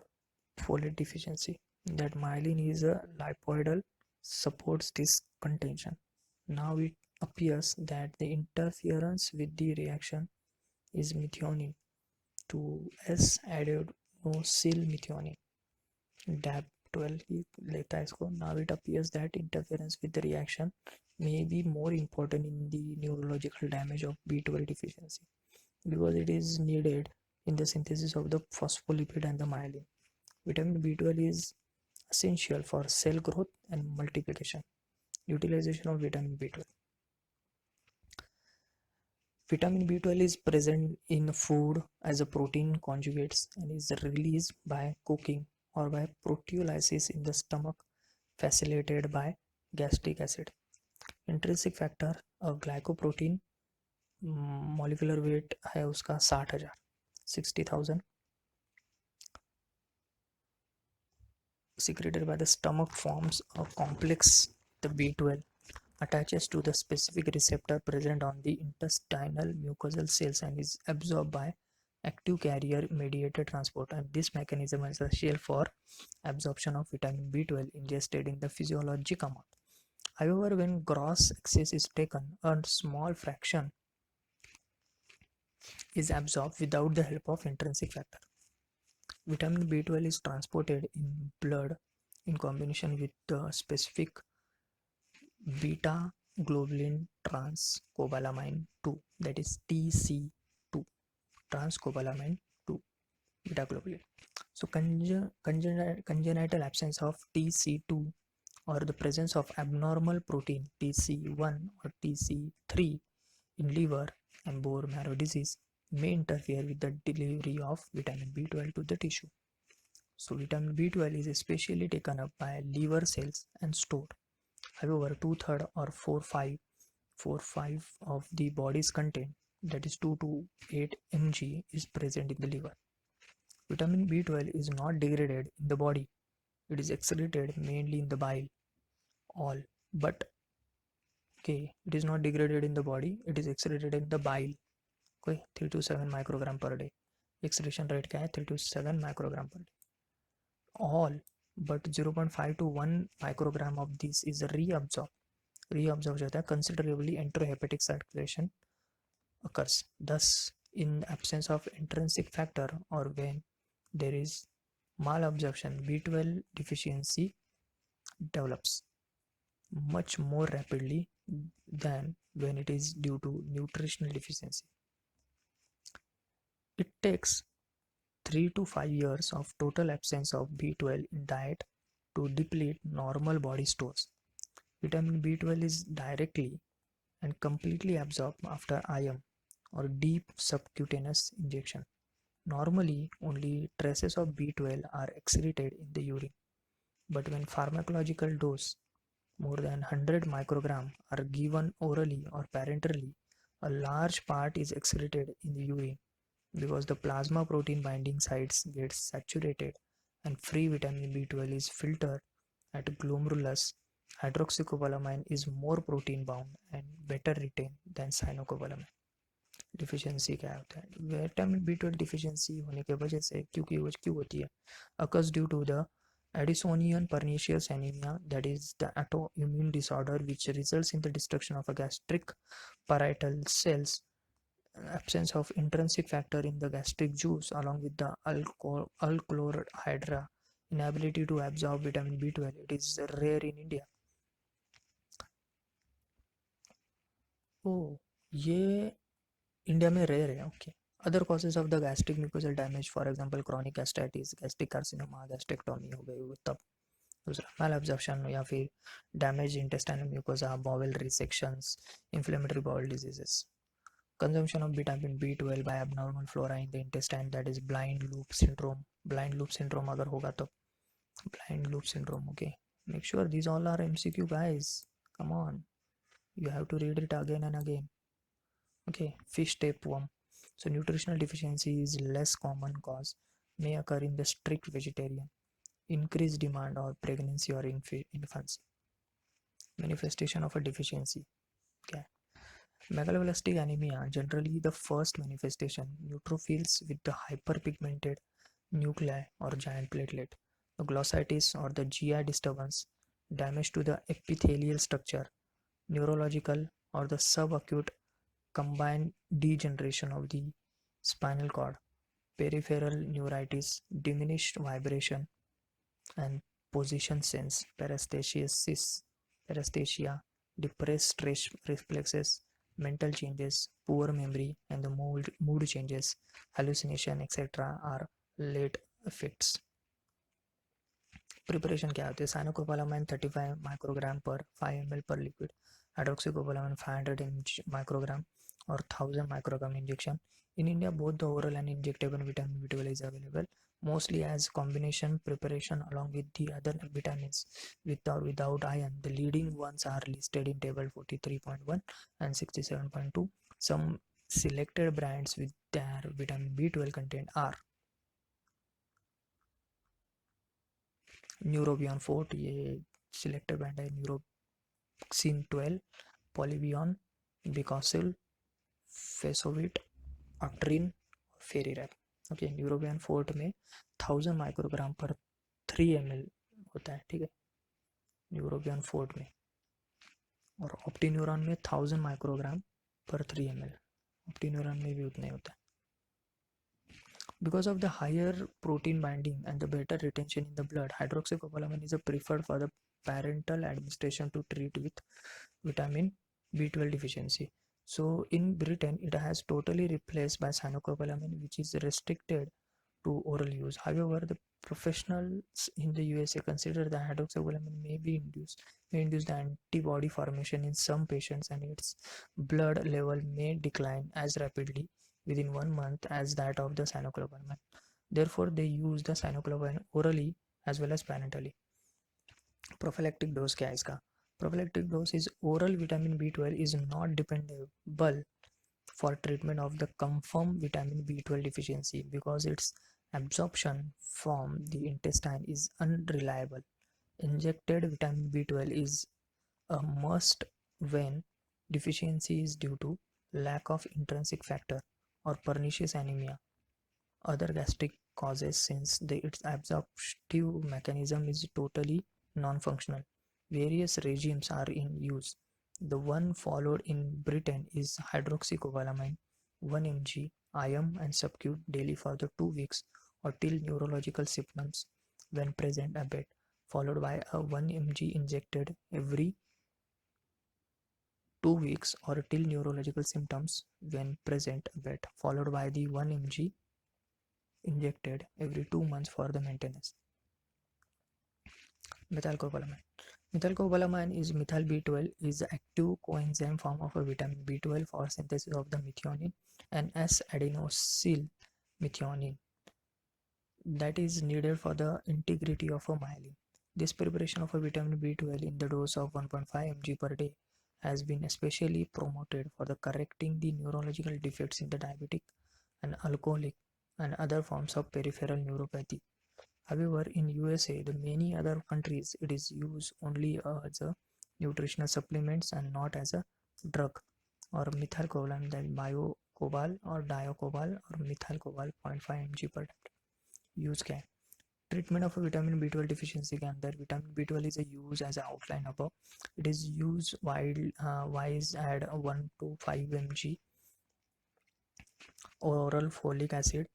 folate deficiency. That myelin is a lipoidal supports this contention. Now it appears that the interference with the reaction is methionine to S-adenosylmethionine. DAP12 ही लेता है इसको. Now it appears that interference with the reaction may be more important in the neurological damage of B12 deficiency, because it is needed in the synthesis of the phospholipid and the myelin. Vitamin B12 is essential for cell growth and multiplication. Utilization of vitamin B12. Vitamin B12 is present in food as a protein conjugates and is released by cooking or by proteolysis in the stomach, facilitated by gastric acid. Intrinsic factor, a glycoprotein, molecular weight है उसका 60,000, secreted by the stomach, forms a complex. The B12 attaches to the specific receptor present on the intestinal mucosal cells and is absorbed by active carrier mediated transport, and this mechanism is essential for absorption of vitamin B12 ingested in the physiologic amount. However, when gross excess is taken, a small fraction is absorbed without the help of intrinsic factor. Vitamin B12 is transported in blood in combination with the specific beta globulin transcobalamin 2, that is TC2, transcobalamin 2 beta globulin. So congenital absence of TC2 or the presence of abnormal protein TC1 or TC3 in liver and bone marrow disease may interfere with the delivery of vitamin B12 to the tissue. So vitamin B12 is especially taken up by liver cells and stored. However, two-thirds or 4-5 of the body's content, that is 2 to 8 mg, is present in the liver. Vitamin B12 is not degraded in the body. It is excreted mainly in the bile. All but okay, it is not degraded in the body. It is excreted in the bile. Okay, 3 to 7 microgram per day. Excretion rate क्या है 3 to 7 microgram per day. All but 0.5 to 1 microgram of this is reabsorbed. Reabsorbed होता है considerably enterohepatic circulation occurs. Thus, in the absence of intrinsic factor or when there is malabsorption, B12 deficiency develops much more rapidly than when it is due to nutritional deficiency. It takes 3 to 5 years of total absence of B12 in diet to deplete normal body stores. Vitamin B12 is directly and completely absorbed after IM or deep subcutaneous injection. Normally, only traces of B12 are excreted in the urine, but when pharmacological dose more than 100 microgram are given orally or parenterally, a large part is excreted in the urine because the plasma protein binding sites get saturated and free vitamin B12 is filtered at glomerulus. Hydroxycobalamin is more protein bound and better retained than cyanocobalamin. Deficiency क्या होता है vitamin B12 deficiency होने की वजह से क्यों होती है occurs due to the Addisonian pernicious anemia, that is the autoimmune disorder which results in the destruction of a gastric parietal cells, absence of intrinsic factor in the gastric juice along with the alkylchlorhydra, inability to absorb vitamin B12. It is rare in India. Oh, ये India में rare है. Okay. Other causes of the gastric mucosal damage, for example chronic gastritis, gastric carcinoma, gastrectomy हो गई वो तब. दूसरा malabsorption या फिर damage intestinal mucosa, bowel resections, inflammatory bowel diseases. Consumption of vitamin B12 by abnormal flora in the intestine, that is blind loop syndrome. Blind loop syndrome अगर होगा तो blind loop syndrome. Okay, make sure these all are MCQ, guys. Come on, you have to read it again and again. Okay, fish tapeworm. So nutritional deficiency is less common cause, may occur in the strict vegetarian. Increased demand or pregnancy or infancy. Manifestation of a deficiency. Okay. Megaloblastic anemia, generally the first manifestation, neutrophils with the hyperpigmented nuclei or giant platelet. The glossitis or the GI disturbance, damage to the epithelial structure, neurological or the subacute combined degeneration of the spinal cord, peripheral neuritis, diminished vibration and position sense, paresthesia, depressed reflexes, mental changes, poor memory, and the mood changes, hallucination, etc. are late effects. Preparation क्या होती है? साइनोकोबालामाइन 35 microgram पर 5 ml पर liquid, हाइड्रोक्सीकोबालामाइन 500 microgram और 1000 microgram injection. In India, both the oral and injectable vitamin B12 is available, mostly as combination preparation along with the other vitamins with or without iron. The leading ones are listed in table 43.1 and 67.2. Some selected brands with their vitamin B12 content are Neurobion 4, ये selected brand है. न्यूरोक्सिन 12, पॉलीबियन, बिकॉसिल, फेसोविट, अक्ट्रिन, फेरीरैप. Okay, Neurobion 4 में 1000 microgram पर 3 ml होता है. ठीक है, Neurobion 4 में. और ऑप्टीन्यूरॉन में 1000 माइक्रोग्राम पर 3 ml. ऑप्टीन्यूरॉन में भी उतना ही होता है. Because of the higher protein binding and the better retention in the blood, hydroxycobalamin is preferred for the parental administration to treat with vitamin B12 deficiency. So in Britain, it has totally replaced by cyanocobalamin, which is restricted to oral use. However, the Professionals in the USA consider that hydroxycobalamin may induce the antibody formation in some patients, and its blood level may decline as rapidly within 1 month as that of the cyanocobalamin. Therefore, they use the cyanocobalamin orally as well as parentally. Prophylactic dose क्या है इसका? Prophylactic dose is oral vitamin B12 is not dependable for treatment of the confirmed vitamin B12 deficiency because its absorption from the intestine is unreliable. Injected vitamin B12 is a must when deficiency is due to lack of intrinsic factor or pernicious anemia, other gastric causes, since its absorptive mechanism is totally non-functional. Various regimes are in use. The one followed in Britain is hydroxycobalamin 1 mg IM and subcut daily for the 2 weeks or till neurological symptoms when present abet, followed by a 1 mg injected every 2 weeks or till neurological symptoms when present abet, followed by the 1 mg injected every 2 months for the maintenance. Methylcobalamin. Methylcobalamin is methyl B12 is the active coenzyme form of a vitamin B12 for synthesis of the methionine and S-adenosyl methionine that is needed for the integrity of a myelin. This preparation of a vitamin B12 in the dose of 1.5 mg per day has been especially promoted for the correcting the neurological defects in the diabetic and alcoholic and other forms of peripheral neuropathy. However, in USA, the many other countries, it is used only as a nutritional supplements and not as a drug or methylcobalamin like biocobal or diocobal or methylcobal 0.5 mg per tablet. Use क्या है? Treatment of a vitamin B12 deficiency के अंदर vitamin B12 is a use as a outline above. It is used wise add 1 to 5 mg oral folic acid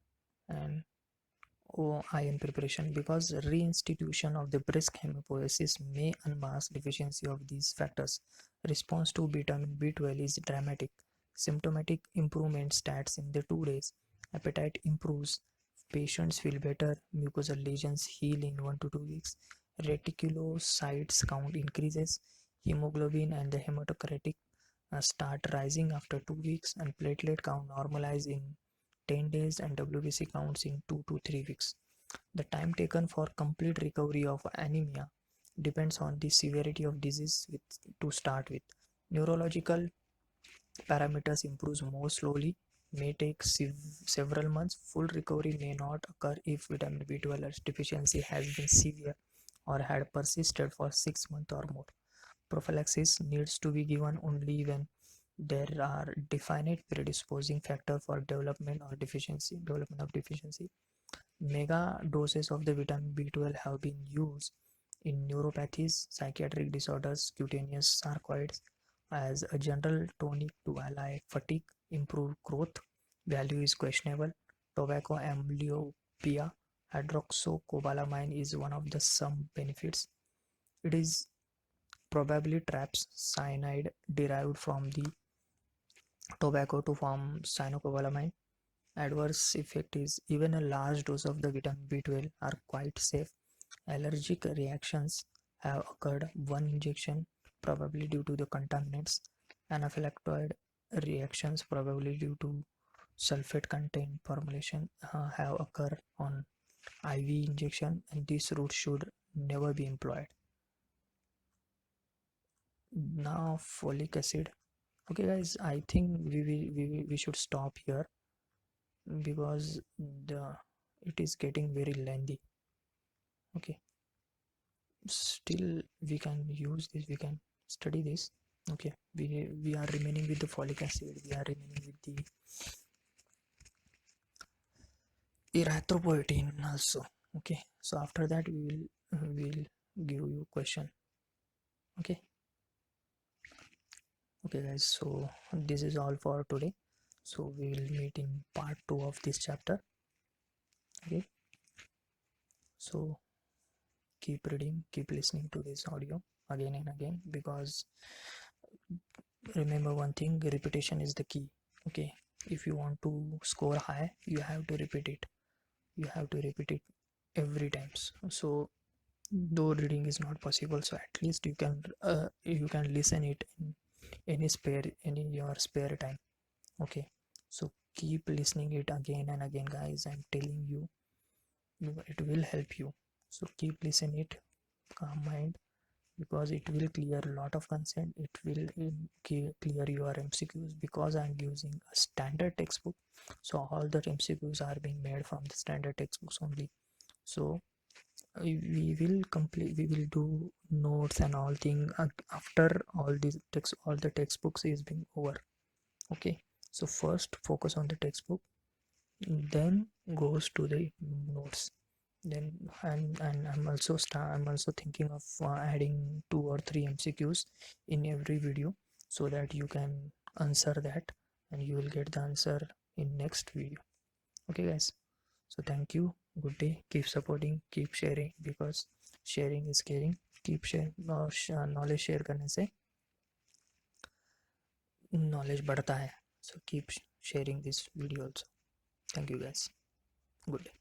and iron preparation because reinstitution of the brisk hemopoiesis may unmask deficiency of these factors. Response to vitamin B12 is dramatic. Symptomatic improvement starts in the 2 days. Appetite improves. Patients feel better. Mucosal lesions heal in 1 to 2 weeks. Reticulocytes count increases. Hemoglobin and the hematocrit start rising after 2 weeks, and platelet count normalize in 10 days and WBC counts in 2 to 3 weeks. The time taken for complete recovery of anemia depends on the severity of disease to start with. Neurological parameters improve more slowly, may take several months. Full recovery may not occur if vitamin B12 deficiency has been severe or had persisted for 6 months or more. Prophylaxis needs to be given only when there are definite predisposing factors for development of deficiency. Mega doses of the vitamin B12 have been used in neuropathies, psychiatric disorders, cutaneous sarcoids as a general tonic to allay fatigue, improve growth. Value is questionable. Tobacco amblyopia, hydroxycobalamin is one of the some benefits. It is probably traps cyanide derived from the tobacco to form cyanocobalamin. Adverse effect is even a large dose of the vitamin B12 are quite safe. Allergic reactions have occurred. One injection probably due to the contaminants. Anaphylactoid reactions probably due to sulfate contained formulation have occurred on IV injection, and this route should never be employed. Now folic acid. Okay guys, I think we should stop here because it is getting very lengthy. Okay, still we can use this, we can study this. Okay, we are remaining with the folic acid, we are remaining with the erythropoietin also. Okay, so after that we will give you question. Okay, okay guys, so this is all for today, so we will meet in part 2 of this chapter. Okay, so keep reading, keep listening to this audio again and again, because remember one thing, repetition is the key. Okay, if you want to score high, you have to repeat it, you have to repeat it every times. So though reading is not possible, so at least you can listen it in any your spare time. Okay, so keep listening it again and again, guys. I'm telling you, it will help you. So keep listening it, calm mind, because it will clear a lot of concern. It will clear your MCQs, because I'm using a standard textbook, so all the MCQs are being made from the standard textbooks only. So we will do notes and all thing after all the textbooks is being over. Okay, so first focus on the textbook, then goes to the notes. Then I'm also thinking of adding 2 or 3 MCQs in every video, so that you can answer that and you will get the answer in next video. Okay guys, so thank you, good day, keep supporting, keep sharing, because sharing is caring. Keep sharing, knowledge share करने से knowledge बढ़ता है. So keep sharing this video also. Thank you guys, good day.